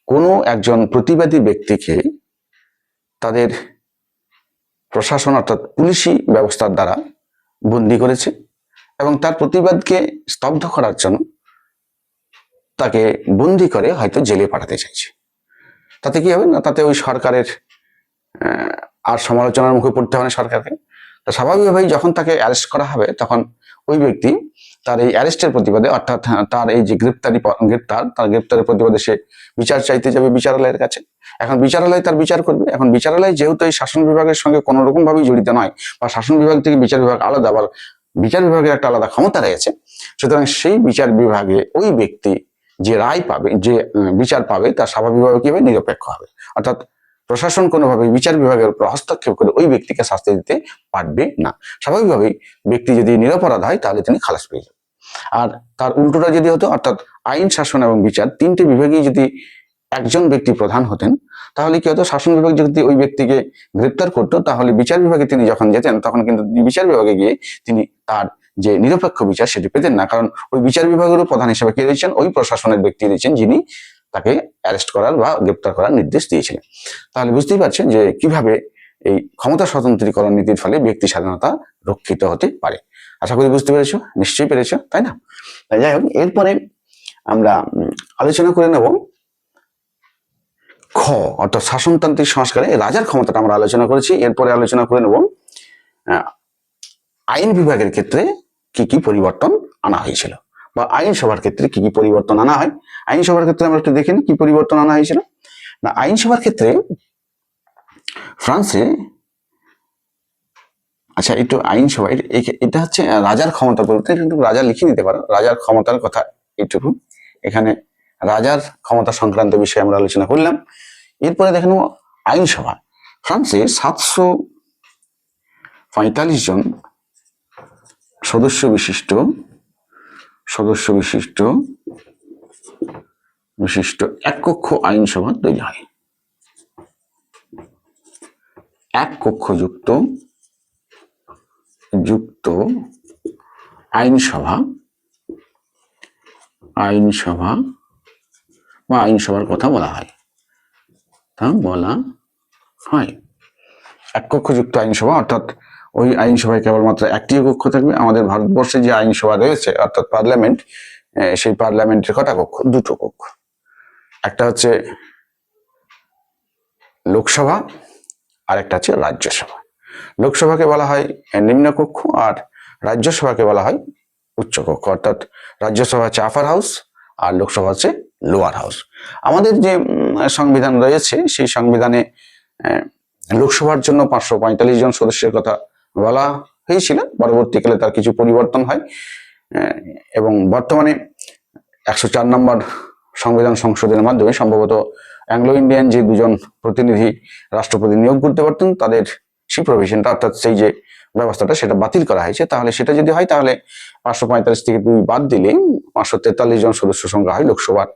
কোনো একজন প্রতিবাদী ব্যক্তিকে তাদের প্রশাসন অর্থাৎ পুলিশি ব্যবস্থার দ্বারা বন্দী করেছে এবং তার প্রতিবাদকে স্তব্ধ করার জন্য তাকে বন্দী করে হয়তো জেলে পাঠাতে চাইছে। তাতে কি হবে না, তাতে ওই সরকারের আর সমালোচনার মুখে পড়তে হবে না সরকারকে। তো স্বাভাবিকভাবেই যখন তাকে অ্যারেস্ট করা হবে তখন ওই ব্যক্তি তার এই অ্যারেস্টের প্রতিবাদে অর্থাৎ তার এই যে তার গ্রেপ্তারের প্রতিবাদে সে বিচার চাইতে যাবে বিচারালয়ের কাছে। এখন বিচারালয় তার বিচার করবে। এখন বিচারালয় যেহেতু এই শাসন বিভাগের সঙ্গে কোনো রকম ভাবেই জড়িত নয় বা শাসন বিভাগ থেকে বিচার বিভাগ আলাদা বা বিচার বিভাগের একটা আলাদা ক্ষমতা রয়েছে, সুতরাং সেই বিচার বিভাগে ওই ব্যক্তি যে রায় পাবে, যে বিচার পাবে, তার স্বাভাবিকভাবে কি হবে, নিরপেক্ষ হবে। অর্থাৎ প্রশাসন কোনোভাবে বিচার বিভাগের উপর হস্তক্ষেপ করে ওই ব্যক্তিকে শাস্তি দিতে পারবে না। স্বাভাবিকভাবেই ব্যক্তি যদি নিরপরাধ হয় তাহলে তিনি খালাস পেয়ে যাবেন। আর তার উল্টোটা যদি হতো, অর্থাৎ আইন, শাসন এবং বিচার তিনটি বিভাগেই যদি একজন ব্যক্তি প্রধান হতেন, তাহলে কি হতো, শাসন বিভাগ যদি ওই ব্যক্তিকে গ্রেপ্তার করতো তাহলে বিচার বিভাগে তিনি যখন যেতেন তখন কিন্তু বিচার বিভাগে গিয়ে তিনি তার যে নিরপেক্ষ বিচার সেটি পেতেন না, কারণ ওই বিচার বিভাগেরও প্রধান হিসেবে কে রয়েছেন, ওই প্রশাসনের ব্যক্তি রয়েছেন যিনি তাকে অ্যারেস্ট করার বা গ্রেপ্তার করার নির্দেশ দিয়েছিলেন। তাহলে বুঝতেই পারছেন যে কিভাবে এই ক্ষমতা স্বতন্ত্রীকরণ নীতির ফলে ব্যক্তি স্বাধীনতা রক্ষিত হতে পারে। আশা করি বুঝতে পেরেছো, নিশ্চয়ই পেরেছো, তাই না? যাই হোক, এরপরে আমরা আলোচনা করে নেব খ অর্থাৎ শাসনতান্ত্রিক সংস্কারে রাজার ক্ষমতাটা আমরা আলোচনা করেছি। এরপরে আলোচনা করে নেব আইন বিভাগের ক্ষেত্রে কি কি পরিবর্তন আনা হয়েছিল বা আইনসভার ক্ষেত্রে কি কি পরিবর্তন আনা হয়। আইনসভার ক্ষেত্রে আমরা একটু দেখে নিই কি পরিবর্তন আনা হয়েছিল। না, আইনসভার ক্ষেত্রে ফ্রান্সে, আচ্ছা একটু আইনসভা এটা হচ্ছে রাজার ক্ষমতা বলতে, কিন্তু রাজা লিখে নিতে পারো রাজার ক্ষমতার কথা এইটুকু। এখানে রাজার ক্ষমতা সংক্রান্ত বিষয়ে আমরা আলোচনা করলাম। এরপরে দেখে নেব আইনসভা। ফ্রান্সে 745 জন সদস্য বিশিষ্ট এক কক্ষ আইনসভা তৈরি হয়। এক কক্ষ যুক্ত আইনসভা বা আইনসভার কথা বলা হয়। এক কক্ষ যুক্ত আইনসভা অর্থাৎ ওই আইনসভায় কেবলমাত্র একটি কক্ষ থাকবে। আমাদের ভারতবর্ষে যে আইনসভা রয়েছে অর্থাৎ পার্লামেন্ট, সেই পার্লামেন্টের কটা কক্ষ? দুটো কক্ষ। একটা হচ্ছে লোকসভা আর একটা হচ্ছে রাজ্যসভা। লোকসভাকে বলা হয় নিম্নকক্ষ আর রাজ্যসভাকে বলা হয় উচ্চকক্ষ। অর্থাৎ রাজ্যসভা হচ্ছে আপার হাউস আর লোকসভা হচ্ছে লোয়ার হাউস। আমাদের যে সংবিধান রয়েছে সেই সংবিধানে লোকসভার জন্য 545 জন সদস্যের কথা বলা হয়েছিল। পরবর্তীকালে তার কিছু পরিবর্তন হয় এবং বর্তমানে 104 নম্বর সংবিধান সংশোধনের মাধ্যমে সম্ভবত অ্যাংলো ইন্ডিয়ান যে দুজন প্রতিনিধি রাষ্ট্রপতি নিয়োগ করতে পারতেন, তাদের সেই প্রভিশনটা অর্থাৎ সেই যে ব্যবস্থাটা সেটা বাতিল করা হয়েছে। তাহলে সেটা যদি হয় তাহলে 545 থেকে 2 বাদ দিলে 543 জন সদস্য সংখ্যা হয় লোকসভার।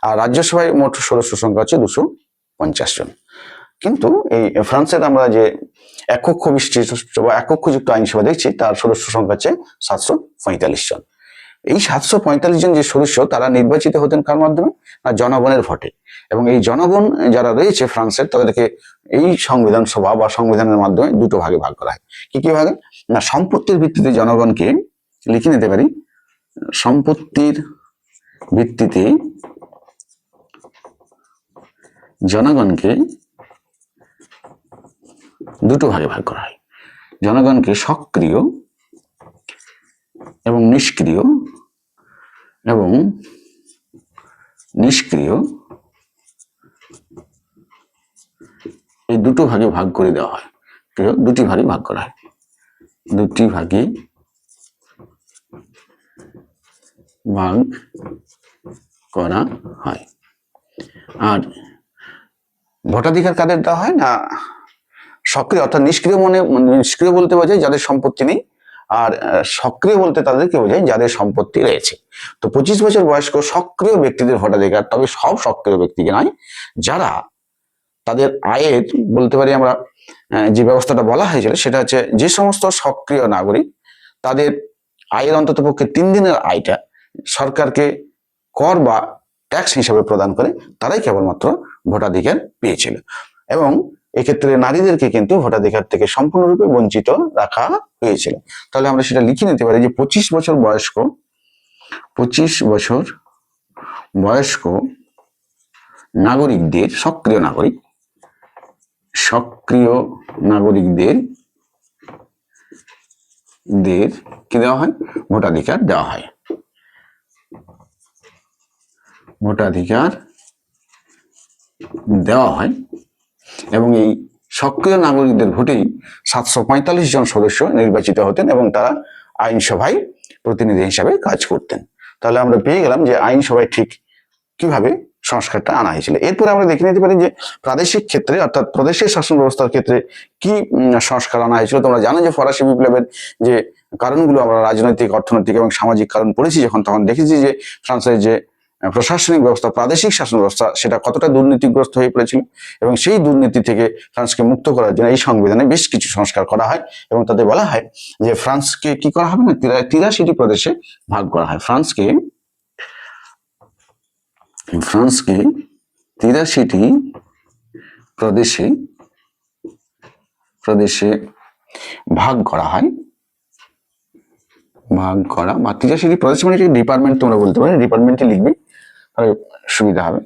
আর রাজ্যসভায় মোট সদস্য সংখ্যা হচ্ছে 250 জন। কিন্তু এই ফ্রান্সের আমরা যে এক কক্ষ বিশিষ্ট বা এক কক্ষযুক্ত আইনসভা দেখছি তার সদস্য সংখ্যা হচ্ছে 745 জন। এই 745 জন যে সদস্য তারা নির্বাচিত হতেন কার মাধ্যমে? না, জনগণের ভোটে। এবং এই জনগণ যারা রয়েছে ফ্রান্সের, তাদেরকে এই সংবিধান সভা বা সংবিধানের মাধ্যমে দুটো ভাগে ভাগ করা হয়। কি কি ভাগে? না, সম্পত্তির ভিত্তিতে জনগণকে, লিখে নিতে পারি, সম্পত্তির ভিত্তিতে জনগণকে দুটো ভাগে ভাগ করা হয়। জনগণকে সক্রিয় এবং নিষ্ক্রিয় এই দুটো ভাগে ভাগ করে দেওয়া হয়। দুটি ভাগে ভাগ করা হয়। দুটি ভাগে ভাগ করা হয়। আর ভোটাধিকার কাদের দেওয়া হয় না সক্রিয় অর্থাৎ নিষ্ক্রিয় নিষ্ক্রিয় বলতে বোঝায় যাদের সম্পত্তি নেই, আর সক্রিয় বলতে তাদেরকে বোঝায় যাদের সম্পত্তি রয়েছে। তো 25 বছর বয়স্ক সক্রিয় ব্যক্তিদের ভোটাধিকার, তবে সব সক্রিয় ব্যক্তিকে নয়, যারা তাদের আয়ের বলতে পারি আমরা যে ব্যবস্থাটা বলা হয়েছিল সেটা হচ্ছে যে সমস্ত সক্রিয় নাগরিক তাদের আয়ের অন্ততপক্ষে 3 দিনের আয়টা সরকারকে কর বা ট্যাক্স হিসাবে প্রদান করে তারাই কেবলমাত্র ভোটাধিকার পেয়েছিল। এবং এক্ষেত্রে নারীদেরকে কিন্তু ভোটাধিকার থেকে সম্পূর্ণরূপে বঞ্চিত রাখা হয়েছিল। তাহলে আমরা সেটা লিখে নিতে পারি যে 25 বছর বয়স্ক নাগরিকদের সক্রিয় নাগরিকদের কি দেওয়া হয়? ভোটাধিকার দেওয়া হয়। এবং এই সক্রিয় নাগরিকদের ভোটেই 745 জন সদস্য নির্বাচিত হতেন এবং তারা আইনসভায় প্রতিনিধি হিসাবে কাজ করতেন। তাহলে আমরা পেয়ে গেলাম যে আইনসভায় ঠিক কিভাবে সংস্কারটা আনা হয়েছিল। এরপরে আমরা দেখে নিতে পারি যে প্রাদেশিক ক্ষেত্রে অর্থাৎ প্রদেশের শাসন ব্যবস্থার ক্ষেত্রে কি সংস্কার আনা হয়েছিল। তোমরা জানো যে ফরাসি বিপ্লবের যে কারণগুলো আমরা রাজনৈতিক, অর্থনৈতিক এবং সামাজিক কারণ পড়েছি তখন দেখেছি যে ফ্রান্সের যে প্রশাসনিক ব্যবস্থা, প্রাদেশিক শাসন ব্যবস্থা সেটা কতটা দুর্নীতিগ্রস্ত হয়ে পড়েছিল, এবং সেই দুর্নীতি থেকে ফ্রান্সকে মুক্ত করার জন্য এই সংবিধানে বেশ কিছু সংস্কার করা হয়। এবং তাতে বলা হয় যে ফ্রান্সকে কি করা হবে না, 83টি প্রদেশে ভাগ করা হয়। ফ্রান্সকে 83টি প্রদেশে ভাগ করা হয়। বা 83টি প্রদেশ মানে ডিপার্টমেন্ট তোমরা বলতে পারো, ডিপার্টমেন্টে লিখবে তাহলে সুবিধা হবে।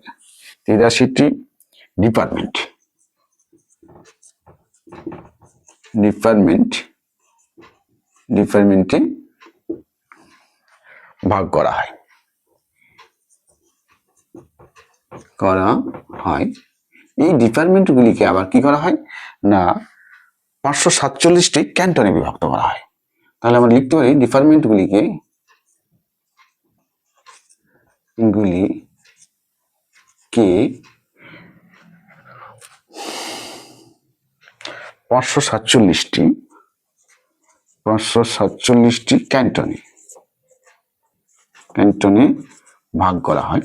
83টি ডিপার্টমেন্টে ভাগ করা হয়। এই ডিপার্টমেন্টগুলিকে আবার কি করা হয় না 547টি ক্যান্টনে বিভক্ত করা হয়। তাহলে আমরা লিখতে পারি ডিপার্টমেন্টগুলিকে 547টি ক্যান্টনে ভাগ করা হয়।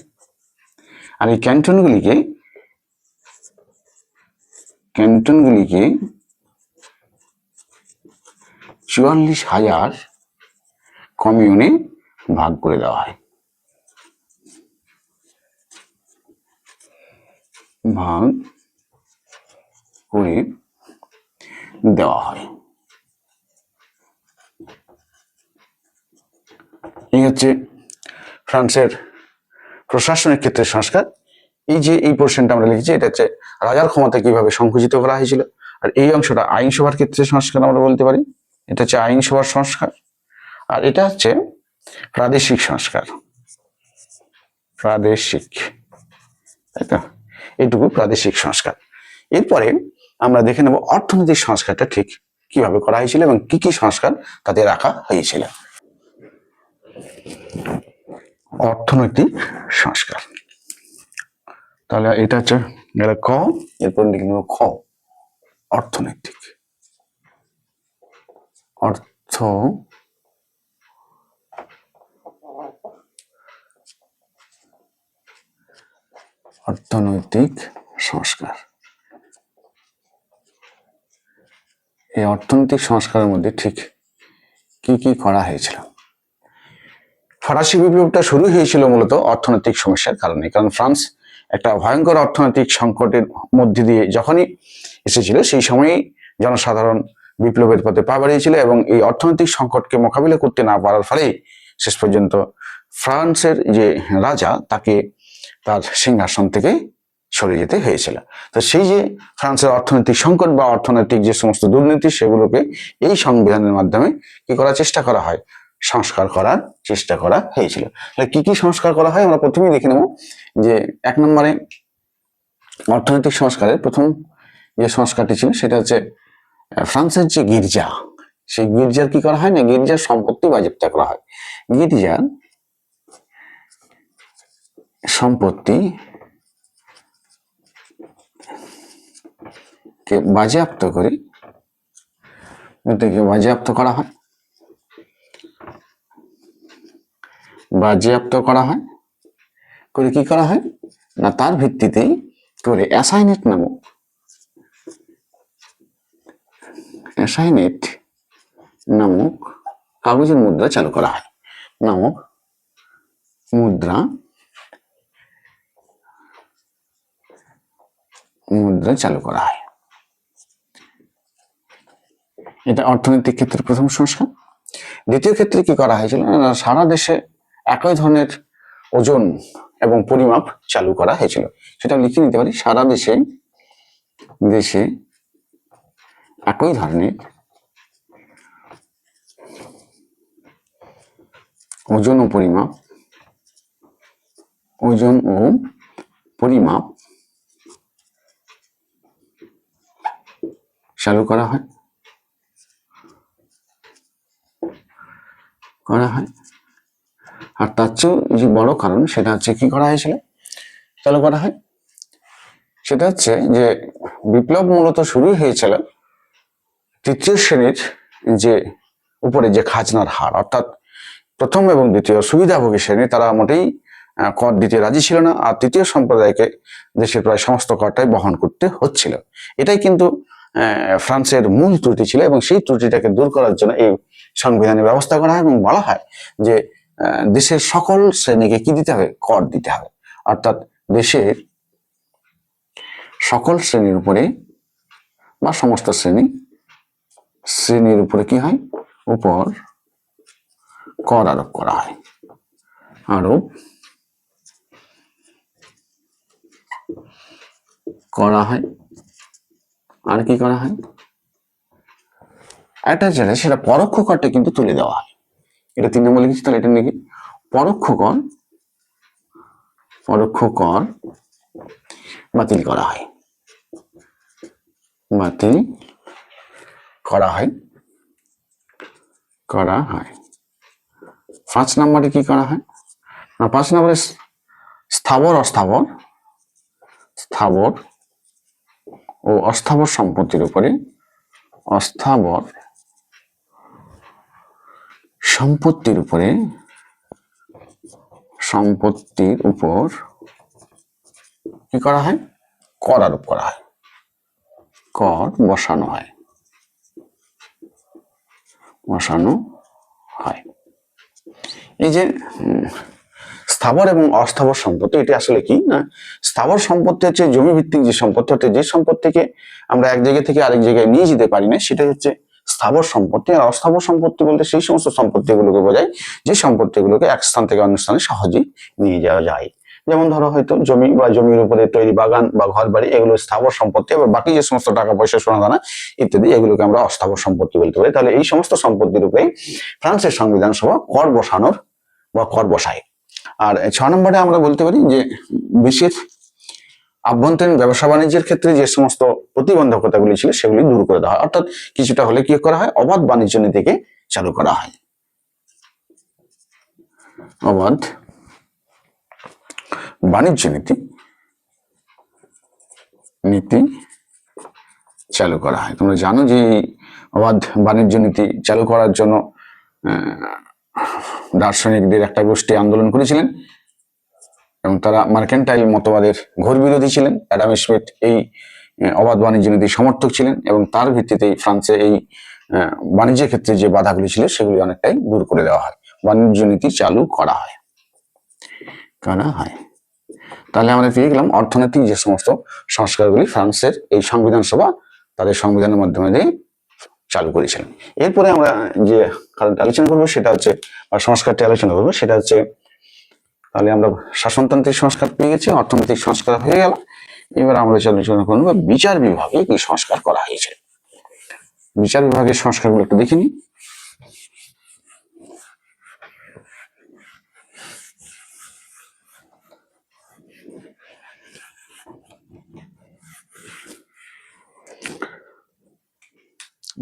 আর এই ক্যান্টনগুলিকে 44,000 কমিউনে ভাগ করে দেওয়া হয়। এই হচ্ছে ফ্রান্সের প্রশাসনিক ক্ষেত্রে সংস্কার। এই পোর্শনটা আমরা লিখেছি, এটা হচ্ছে রাজার ক্ষমতা কিভাবে সংকুচিত করা হয়েছিল। আর এই অংশটা আইনসভার ক্ষেত্রে সংস্কার আমরা বলতে পারি, এটা হচ্ছে আইনসভার সংস্কার। আর এটা হচ্ছে প্রাদেশিক সংস্কার, তাই তো, এইটুকু প্রাদেশিক সংস্কার। এরপরে আমরা দেখে নেব অর্থনৈতিক সংস্কারটা ঠিক কিভাবে করা হয়েছিল এবং কি কি সংস্কার তাতে রাখা হয়েছিল। অর্থনৈতিক সংস্কার, তাহলে এটা হচ্ছে ক, এরপর লিখে নেব খ, অর্থনৈতিক সংস্কার। এই অর্থনৈতিক সংস্কারের মধ্যে ঠিক কি কি করা হয়েছিল। ফরাসি বিপ্লবটা শুরু হয়েছিল মূলত অর্থনৈতিক সমস্যার কারণে, কারণ ফ্রান্স একটা ভয়ঙ্কর অর্থনৈতিক সংকটের মধ্যে দিয়ে যখনই এসেছিল সেই সময়ই জনসাধারণ বিপ্লবের পথে পা বাড়িয়েছিল, এবং এই অর্থনৈতিক সংকটকে মোকাবিলা করতে না পারার ফলে শেষ পর্যন্ত ফ্রান্সের যে রাজা তাকে তার সিংহাসন থেকে সরে যেতে হয়েছিল। তো সেই যে ফ্রান্সের অর্থনৈতিক সংকট বা অর্থনৈতিক যে সমস্ত দুর্নীতি সেগুলোকে এই সংবিধানের মাধ্যমে কি করার চেষ্টা করা হয়, সংস্কার করার চেষ্টা করা হয়েছিল। কি কি সংস্কার করা হয় আমরা প্রথমেই দেখে নেব যে 1 নম্বরে অর্থনৈতিক সংস্কারের প্রথম যে সংস্কারটি ছিল সেটা হচ্ছে ফ্রান্সের যে গির্জা, সেই গির্জার কি করা হয় না, গির্জার সম্পত্তি বাজেয়াপ্ত করা হয়। গির্জার সম্পত্তি বাজেয়াপ্ত করে, মুদ্রাকে বাজেয়াপ্ত করা হয়, বাজেয়াপ্ত করা হয় করে কি করা হয় না তার ভিত্তিতেই করে অ্যাসাইনেট নামক কাগজের মুদ্রা চালু করা হয়, নামক মুদ্রা চালু করা হয়। এটা অর্থনৈতিক ক্ষেত্রে প্রথম সংস্কার। দ্বিতীয় ক্ষেত্রে কি করা হয়েছিল না সারা দেশে একই ধরনের ওজন এবং পরিমাপ চালু করা হয়েছিল। সেটা লিখে নিতে পারি, সারা দেশে একই ধরনের ওজন ও পরিমাপ চালু করা হয়। আর তার চেয়েও যে বড় কারণ সেটা হচ্ছে কি করা হয়েছিল চালু করা হয়, সেটা হচ্ছে যে বিপ্লব মূলত শুরু হয়েছিল তৃতীয় শ্রেণীর যে উপরে যে খাজনার হার, অর্থাৎ প্রথম এবং দ্বিতীয় সুবিধাভোগী শ্রেণী তারা মোটেই কর দিতে রাজি ছিল না, আর তৃতীয় সম্প্রদায়কে দেশের প্রায় সমস্ত করটাই বহন করতে হচ্ছিল। এটাই কিন্তু ফ্রান্সের মূল ত্রুটি ছিল, এবং সেই ত্রুটিটাকে দূর করার জন্য এই সংবিধানের ব্যবস্থা করা হয় এবং বলা হয় যে দেশের সকল শ্রেণীকে কি দিতে হবে, কর দিতে হবে। অর্থাৎ দেশের সকল শ্রেণীর উপরে বা সমস্ত শ্রেণীর উপরে কি হয়, উপর কর আরোপ করা হয়। আর কি করা হয়, একটা যেটা সেটা পরোক্ষ করটা কিন্তু তুলে দেওয়া হয়। এটা 3 নম্বর লিখেছি, তাহলে এটা লিখি পরোক্ষ কর বাতিল করা হয়। 5 নম্বরে কি করা হয় না 5 নম্বরে স্থাবর ও অস্থাবর সম্পত্তির উপরে সম্পত্তির উপর কি করা হয়, কর আরোপ করা হয়, কর বসানো হয়। এই যে স্থাবর এবং অস্থাবর সম্পত্তি, এটি আসলে কি না স্থাবর সম্পত্তি হচ্ছে জমি ভিত্তিক যে সম্পত্তি, অর্থাৎ যে সম্পত্তিকে আমরা এক জায়গা থেকে আরেক জায়গায় নিয়ে যেতে পারি না, সেটা হচ্ছে স্থাবর সম্পত্তি। আর অস্থাবর সম্পত্তি বলতে সেই সমস্ত সম্পত্তিগুলোকে বোঝায় যে সম্পত্তিগুলোকে এক স্থান থেকে অন্য স্থানে সহজেই নিয়ে যাওয়া যায়। যেমন ধরো হয়তো জমি বা জমির উপরে তৈরি বাগান বা ঘর বাড়ি, এগুলো স্থাবর সম্পত্তি। আবার বাকি যে সমস্ত টাকা পয়সা সোনা দানা ইত্যাদি, এগুলোকে আমরা অস্থাবর সম্পত্তি বলতে পারি। তাহলে এই সমস্ত সম্পত্তির উপরে ফ্রান্সের সংবিধান সভা কর বসায়। আর 6 নম্বরে আমরা বলতে পারি যে দেশের আভ্যন্তরীণ ব্যবসা বাণিজ্যের ক্ষেত্রে যে সমস্ত প্রতিবন্ধকতাগুলি ছিল সেগুলি দূর করে দেওয়া হয়। অর্থাৎ কিছুটা হলে কি করা হয়, অবাধ বাণিজ্য নীতিকে চালু করা হয়। অবাধ বাণিজ্য নীতি চালু করা হয়। তোমরা জানো যে অবাধ বাণিজ্য নীতি চালু করার জন্য দার্শনিকদের একটা গোষ্ঠী আন্দোলন করেছিলেন, এবং তারা মার্কেন্টাইল মতবাদের ঘোর বিরোধী ছিলেন। অ্যাডাম স্মিথ এই অবাধ বাণিজ্য নীতির সমর্থক ছিলেন, এবং তার ভিত্তিতেই ফ্রান্সে এই বাণিজ্যের ক্ষেত্রে যে বাধাগুলি ছিল সেগুলি অনেকটাই দূর করে দেওয়া হয়, বাণিজ্য নীতি চালু করা হয়। তাহলে আমরা পেয়ে গেলাম অর্থনৈতিক যে সমস্ত সংস্কারগুলি ফ্রান্সের এই সংবিধান সভা তাদের সংবিধানের মাধ্যমে দিয়ে চালু করেছিলেন। এরপরে আমরা যে কারণটা আলোচনা করবো সেটা হচ্ছে, বা সংস্কারটি আলোচনা করবো সেটা হচ্ছে, তাহলে আমরা শাসনতান্ত্রিক সংস্কার পেয়ে গেছি, অর্থনৈতিক সংস্কার হয়ে গেল। এবার আমরা আলোচনা করবো বিচার বিভাগে কি সংস্কার করা হয়েছে। বিচার বিভাগের সংস্কারগুলো একটু দেখে নিই।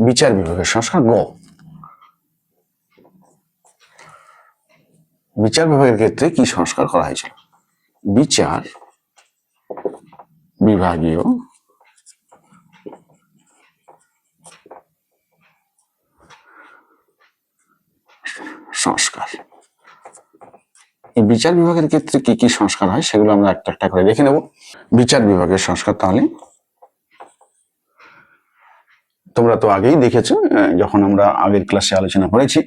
বিচার বিভাগের সংস্কার বিচার বিভাগের ক্ষেত্রে কি সংস্কার করা হয়েছিল। বিচার বিভাগীয় সংস্কার। এই বিচার বিভাগের ক্ষেত্রে কি কি সংস্কার হয় সেগুলো আমরা একটা একটা করে দেখে নেব। বিচার বিভাগের সংস্কার তাহলে তোমরা তো আগেই দেখেছো, যখন আমরা আগের ক্লাসে আলোচনা করেছি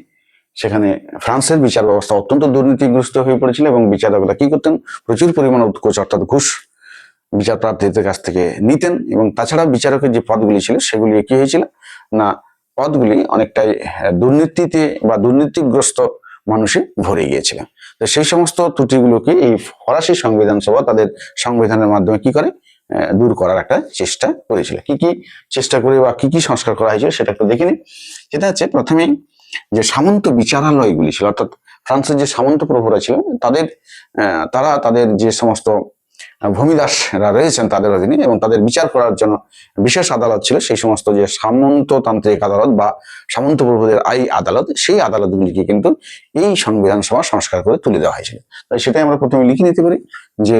সেখানে ফ্রান্সের বিচার ব্যবস্থা অত্যন্ত দুর্নীতিগ্রস্ত হয়ে পড়েছিল এবং বিচারকরা কি করতেন, প্রচুর পরিমাণ উৎকোচ অর্থাৎ ঘুষ বিচার প্রার্থীদের কাছ থেকে নিতেন এবং তাছাড়া বিচারকের যে পদগুলি ছিল সেগুলি কি হয়েছিল না, পদগুলি অনেকটাই দুর্নীতিতে বা দুর্নীতিগ্রস্ত মানুষে ভরে গিয়েছিল। তো সেই সমস্ত ত্রুটিগুলোকে এই ফরাসি সংবিধান সভা তাদের সংবিধানের মাধ্যমে কি করে দূর করার একটা চেষ্টা করেছিল। কি কি চেষ্টা করে বা কি কি সংস্কার করা হয়েছিল সেটা একটু দেখে নিই। যেটা হচ্ছে প্রথমেই যে সামন্ত বিচারালয়গুলি ছিল, অর্থাৎ ফ্রান্সের যে সামন্ত প্রভুরা ছিল তারা তাদের যে সমস্ত ভূমিদাসরা রয়েছেন তাদের অধীনে এবং তাদের বিচার করার জন্য বিশেষ আদালত ছিল, সেই সমস্ত যে সামন্ততান্ত্রিক আদালত বা সামন্ত প্রভুদের আদালত, সেই আদালতগুলিকে কিন্তু এই সংবিধান সভা সংস্কার করে তুলে দেওয়া হয়েছিল। তাই সেটাই আমরা প্রথমে লিখে নিতে পারি যে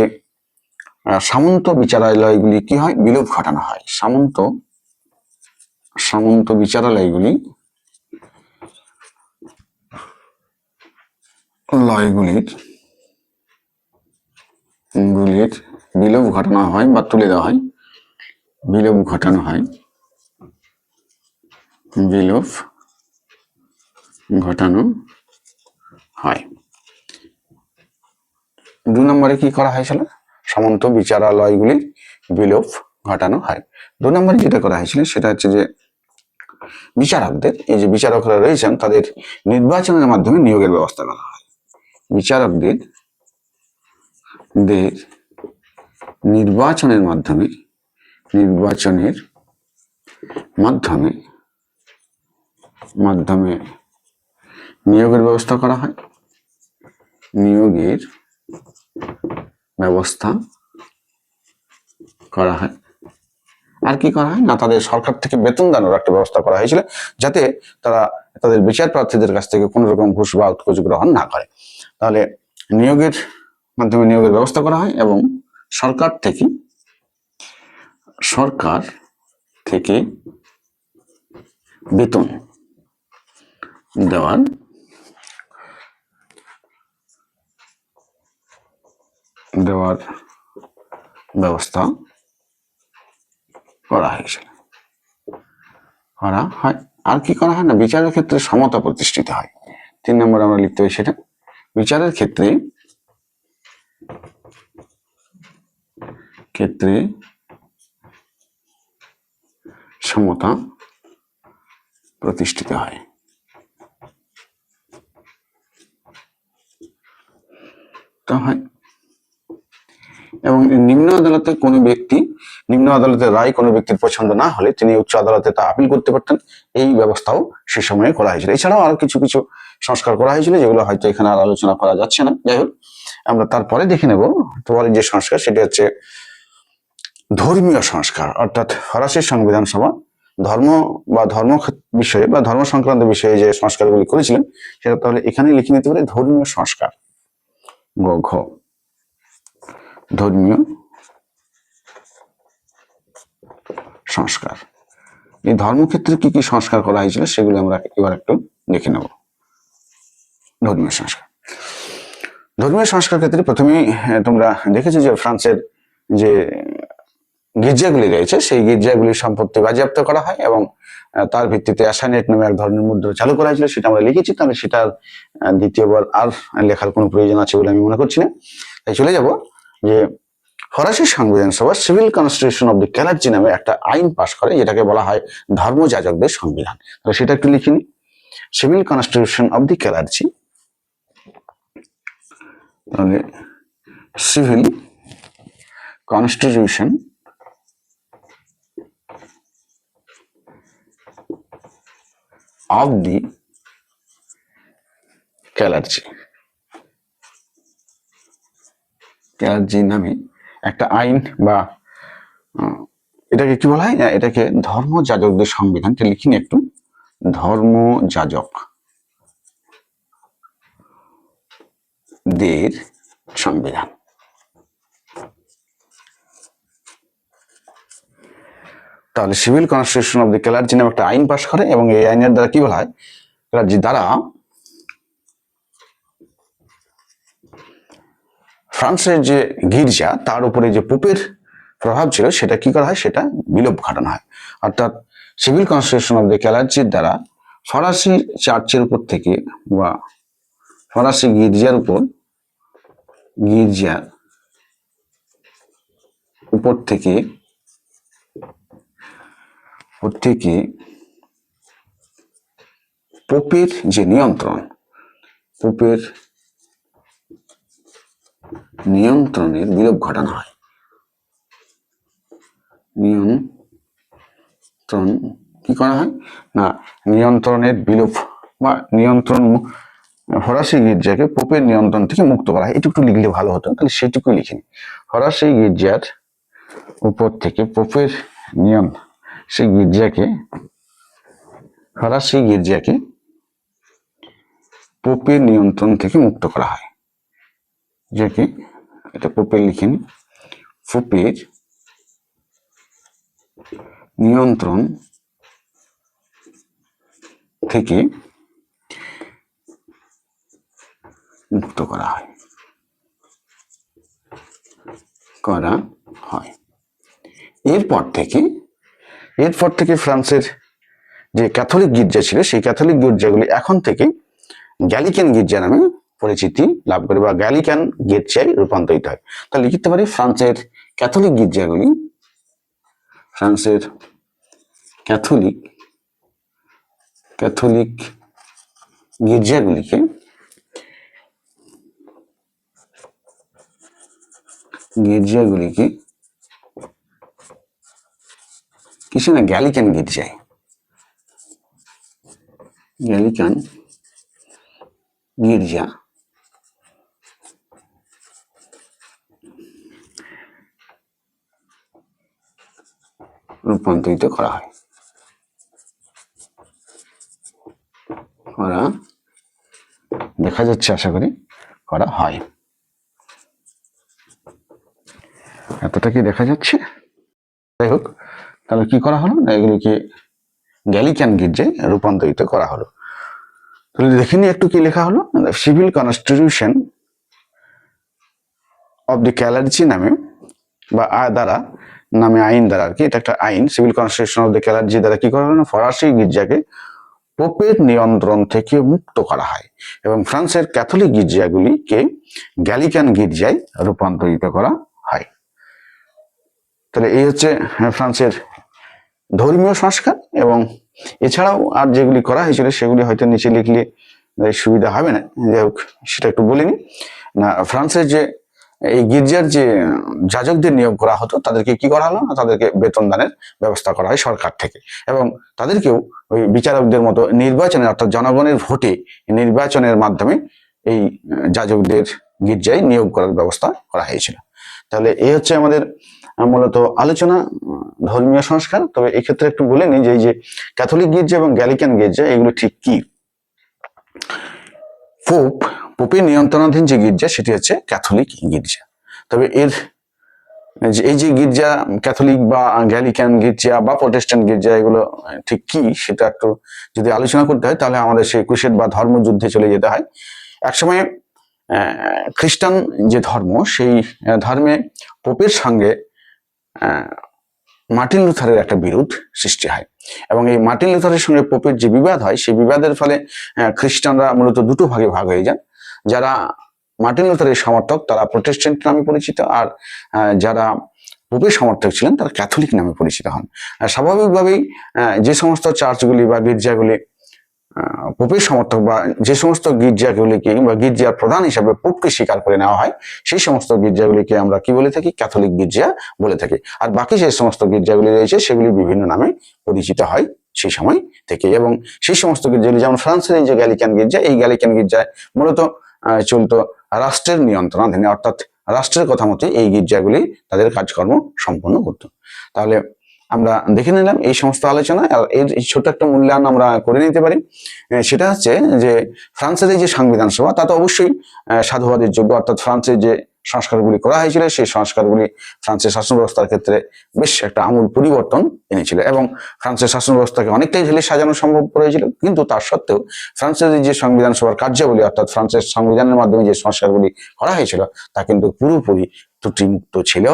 সামন্ত বিচারালয়গুলি কি হয়, বিলোপ ঘটানো হয়। সামন্ত বিচারালয়গুলির বিলোপ ঘটানো হয় বা তুলে দেওয়া হয়, বিলোপ ঘটানো হয়, বিলোপ ঘটানো হয়। 2 নম্বরে কি করা হয়েছিল, সামন্ত বিচারালয়গুলির বিলোপ ঘটানো হয়। 2 নম্বরে যেটা করা হয়েছিল সেটা হচ্ছে যে বিচারকদের, এই যে বিচারকরা রয়েছেন তাদের নির্বাচনের মাধ্যমে নিয়োগের ব্যবস্থা করা হয়। বিচারকদের নির্বাচনের মাধ্যমে নিয়োগের ব্যবস্থা করা হয়। আর কি করা হয় না, তাদের সরকার থেকে বেতন দানের একটা ব্যবস্থা করা হয়েছিল, যাতে তারা তাদের বিচার প্রার্থীদের কাছ থেকে কোনো রকম ঘুষ বা উৎকোচ গ্রহণ না করে। তাহলে নিয়োগের মাধ্যমে নিয়োগের ব্যবস্থা করা হয় এবং সরকার থেকে বেতন দেওয়ার ব্যবস্থা করা হয়েছিল। আর কি করা হয় না, বিচারের ক্ষেত্রে সমতা প্রতিষ্ঠিত হয়। 3 নম্বর আমরা লিখতে পারি সেটা, বিচারের ক্ষেত্রে সমতা প্রতিষ্ঠিত হয়। এবং নিম্ন আদালতের রায় কোনো ব্যক্তির পছন্দ না হলে তিনি উচ্চ আদালতে তা আপিল করতে পারতেন। এই ব্যবস্থাও সে সময়ে করা হয়েছিল। এছাড়াও আরো কিছু কিছু সংস্কার করা হয়েছিল যেগুলো হয়তো এখানে আর আলোচনা করা যাচ্ছে না। যাই হোক, আমরা তারপরে দেখে নেব পরের যে সংস্কার সেটি হচ্ছে ধর্মীয় সংস্কার। অর্থাৎ ফরাসি সংবিধান সভা ধর্ম বিষয়ে বা ধর্ম সংক্রান্ত বিষয়ে যে সংস্কারগুলি করেছিলেন সেটা তাহলে এখানে লিখে নিতে পারে ধর্মীয় সংস্কার। ধর্মীয় সংস্কার, এই ধর্মক্ষেত্রে কি কি সংস্কার করা হয়েছিল সেগুলো আমরা এবার একটু দেখে নেব। ধর্মীয় সংস্কার ক্ষেত্রে প্রথমেই তোমরা দেখেছো যে ফ্রান্সের যে গির্জাগুলি রয়েছে সেই গির্জাগুলির সম্পত্তি বাজেয়াপ্ত করা হয় এবং তার ভিত্তিতে অ্যাসাইনেট নামে এক ধরনের মুদ্রা চালু করা হয়েছিল, সেটা আমরা লিখেছি। তাহলে সেটার দ্বিতীয়বার আর লেখার কোনো প্রয়োজন আছে বলে আমি মনে করছি না। তাই চলে যাব যে ফরাসি সংবিধান সভা সিভিল কনস্টিটিউশন অব দি ক্যালার্জি নামে একটা আইন পাশ করে, যেটাকে বলা হয় ধর্মযাজকদের সংবিধান। তো সেটা একটু লিখিনি, সিভিল কনস্টিটিউশন অব দি ক্যালার্জি। তাহলে সিভিল কনস্টিটিউশন অব দি ক্যালার্জি নামে একটা আইন, বা এটাকে কি বলা হয়, এটাকে ধর্মযাজকদের সংবিধান। লিখিনি একটু, ধর্মযাজকদের সংবিধান। তাহলে সিভিল কনস্টিটিউশন অব দি ক্যালার্জি নামে একটা আইন পাশ করে এবং এই আইনের দ্বারা কি বলা হয়, ক্যালার্জি দ্বারা ফ্রান্সের যে গির্জা তার উপরে যে পোপের প্রভাব ছিল সেটা কি করা হয়, সেটা বিলোপ ঘটানো হয়। অর্থাৎ সিভিল কনস্টিটিউশন অব দ্য ক্যালার্জির দ্বারা ফরাসি চার্চের উপর থেকে বা ফরাসি গির্জার উপর থেকে পোপের যে নিয়ন্ত্রণের বিলোপ ঘটানো হয়। নিয়ন্ত্রণ কি করা হয় না, নিয়ন্ত্রণের বিলোপ বা নিয়ন্ত্রণ, ফরাসি গির্জাকে পোপের নিয়ন্ত্রণ থেকে মুক্ত করা হয়। এটুকু লিখলে ভালো হতো, তাহলে সেটুকুই লিখিনি। ফরাসি গির্জার উপর থেকে পোপের ফরাসি গির্জাকে পোপের নিয়ন্ত্রণ থেকে মুক্ত করা হয়, যাকে এটা পোপের লিখিনি, পোপের নিয়ন্ত্রণ থেকে মুক্ত করা হয়। এরপর থেকে ফ্রান্সের যে ক্যাথলিক গির্জা ছিল সেই ক্যাথলিক গির্জাগুলি এখন থেকে গ্যালিকান গির্জা নামে পরিচিতি লাভ করে বা গ্যালিকান গির্জায় রূপান্তরিত হয়। তাহলে লিখতে পারি ফ্রান্সের ক্যাথলিক গির্জাগুলিকে কিছু না গ্যালিকান গির্জা রূপান্তরিত করা দেখা যাচ্ছে, আশা করি করা হয়। এতটা কি দেখা যাচ্ছে? যাই হোক, তাহলে কি করা হলো না, এগুলিকে গ্যালিকান গির্জায় রূপান্তরিত করা হলো। তাহলে দেখে নিই একটু কি লেখা হলো। সিভিল কনস্টিটিউশন অব দি ক্যালার্জি নামে বা আইন দ্বারা আর কি, এটা একটা আইন। সিভিল কনস্টিটিউশন অব দি ক্যালার্জি দ্বারা কি করা হলো, ফরাসি গির্জাকে পোপের নিয়ন্ত্রণ থেকে মুক্ত করা হয় এবং ফ্রান্সের ক্যাথলিক গির্জাগুলিকে গ্যালিকান গির্জায় রূপান্তরিত করা হয়। তাহলে এই হচ্ছে ফ্রান্সের ধর্মীয় সংস্কার। এবং এছাড়াও আর যেগুলি করা হয়েছিল সেগুলি হয়তো নিচে লিখলে সুবিধা হবে না, যাই হোক সেটা একটু বলে নি। না, ফ্রান্সের যে এই গির্জার যে যাজকদের নিয়োগ করা হতো তাদেরকে কি করা হলো না, তাদেরকে বেতন দানের ব্যবস্থা করা হয় সরকার থেকে, এবং তাদেরকেও ওই বিচারকদের মতো নির্বাচনের অর্থাৎ জনগণের ভোটে নির্বাচনের মাধ্যমে এই যাজকদের গির্জায় নিয়োগ করার ব্যবস্থা করা হয়েছিল। তাহলে এই হচ্ছে আমাদের মূলত আলোচনা ধর্মীয় সংস্কার। তবে এক্ষেত্রে একটু বলে নিই যে এই যে ক্যাথলিক গির্জা এবং গ্যালিকান গির্জা এগুলো ঠিক কি। পোপের নিয়ন্ত্রণাধীন যে গির্জা সেটি হচ্ছে ক্যাথলিক গির্জা। তবে এই যে গির্জা ক্যাথলিক বা গ্যালিকান গির্জা বা প্রোটেস্ট্যান্ট গির্জা এগুলো ঠিক কি সেটা একটু যদি আলোচনা করতে হয় তাহলে আমাদের সেই ক্রুসেড বা ধর্মযুদ্ধে চলে যেতে হয়। একসময় খ্রিস্টান যে ধর্ম সেই ধর্মে পোপের সঙ্গে মার্টিন লুথারের একটা বিরোধ সৃষ্টি হয় এবং এই মার্টিন লুথারের সঙ্গে পোপের যে বিবাদ হয় সেই বিবাদের ফলে খ্রিস্টানরা মূলত দুটো ভাগে ভাগ হয়ে যান। যারা মার্টিন লুথারের সমর্থক তারা প্রোটেস্ট্যান্ট নামে পরিচিত, আর যারা পোপের সমর্থক ছিলেন তারা ক্যাথলিক নামে পরিচিত হন। স্বাভাবিকভাবেই যে সমস্ত চার্চগুলি বা গির্জাগুলি পোপের সমর্থক বা যে সমস্ত গির্জাগুলিকে বা গির্জার প্রধান হিসাবে পোপকে স্বীকার করে নেওয়া হয় সেই সমস্ত গির্জাগুলিকে আমরা কি বলে থাকি, ক্যাথলিক গির্জা বলে থাকি। আর বাকি যে সমস্ত গির্জাগুলি রয়েছে সেগুলি বিভিন্ন নামে পরিচিত হয় সেই সময় থেকে। এবং সেই সমস্ত গির্জাগুলি যেমন ফ্রান্সের এই যে গ্যালিকান গির্জা, এই গ্যালিকান গির্জায় মূলত চলতো রাষ্ট্রের নিয়ন্ত্রণাধীনে, অর্থাৎ রাষ্ট্রের কথা মতে এই গির্জাগুলি তাদের কাজকর্ম সম্পন্ন করত। তাহলে আমরা দেখে নিলাম এই সমস্ত আলোচনা। এর ছোট একটা মূল্যায়ন আমরা করে নিতে পারি। সেটা হচ্ছে যে ফ্রান্সের এই যে সংবিধান সভা তা তো অবশ্যই সাধুবাদের যোগ্য, অর্থাৎ ফ্রান্সের যে সংস্কারগুলি করা হয়েছিল, সেই সংস্কারগুলি ফ্রান্সের শাসন ব্যবস্থার ক্ষেত্রে বেশ একটা আমূল পরিবর্তন এনেছিল এবং ফ্রান্সের শাসন ব্যবস্থাকে অনেকটাই ঢেলে সাজানো সম্ভব হয়েছিল। কিন্তু তার সত্ত্বেও ফ্রান্সের যে সংবিধান সভার কার্যাবলী, অর্থাৎ ফ্রান্সের সংবিধানের মাধ্যমে যে সংস্কারগুলি করা হয়েছিল তা কিন্তু পুরোপুরি ত্রুটিমুক্ত ছিল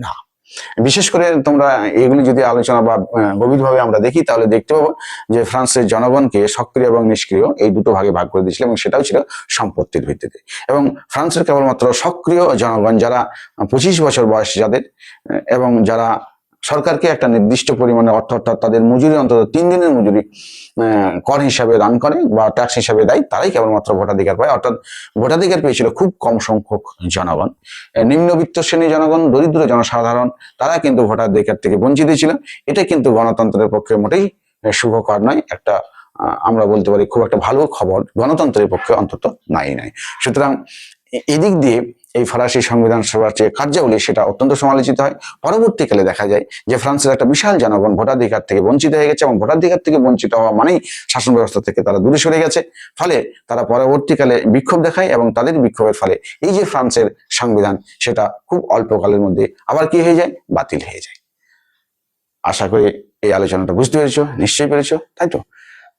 না। বিশেষ করে তোমরা এগুলি যদি আলোচনা বা গভীরভাবে আমরা দেখি তাহলে দেখতে পাবো যে ফ্রান্সের জনগণকে সক্রিয় এবং নিষ্ক্রিয় এই দুটো ভাগে ভাগ করে দিয়েছিল এবং সেটাও ছিল সম্পত্তির ভিত্তিতে। এবং ফ্রান্সের কেবলমাত্র সক্রিয় জনগণ যারা 25 বছর বয়স যাদের এবং যারা সরকারকে একটা নির্দিষ্ট পরিমাণে অর্থ, অর্থাৎ তাদের মজুরি অন্তত 3 দিনের মজুরি কর হিসাবে দান করে বা ট্যাক্স হিসাবে দেয়, তারাই কেবলমাত্র ভোটাধিকার পায়। অর্থাৎ ভোটাধিকার পেয়েছিল খুব কম সংখ্যক জনগণ। নিম্নবিত্ত শ্রেণীর জনগণ, দরিদ্র জনসাধারণ, তারা কিন্তু ভোটাধিকার থেকে বঞ্চিত ছিল। এটা কিন্তু গণতন্ত্রের পক্ষে মোটেই শুভকর নয়, একটা আমরা বলতে পারি খুব একটা ভালো খবর গণতন্ত্রের পক্ষে অন্তত নাই। সুতরাং এদিক দিয়ে এই ফরাসি সংবিধান সভার যে কার্যাবলী সেটা অত্যন্ত সমালোচিত হয়। পরবর্তীকালে দেখা যায় যে ফ্রান্সের একটা বিশাল জনগণ ভোটাধিকার থেকে বঞ্চিত হয়ে গেছে এবং ভোটাধিকার থেকে বঞ্চিত হওয়া মানেই শাসন ব্যবস্থা থেকে তারা দূরে সরে গেছে। ফলে তারা পরবর্তীকালে বিক্ষোভ দেখায় এবং তাদের বিক্ষোভের ফলে এই যে ফ্রান্সের সংবিধান সেটা খুব অল্পকালের মধ্যে আবার কি হয়ে যায়, বাতিল হয়ে যায়। আশা করি এই আলোচনাটা বুঝতে পেরেছো, নিশ্চয়ই পেরেছো, তাই তো?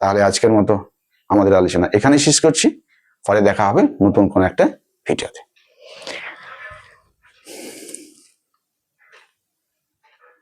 তাহলে আজকের মতো আমাদের আলোচনা এখানেই শেষ করছি। পরে দেখা হবে নতুন কোন একটা ভিডিওতে।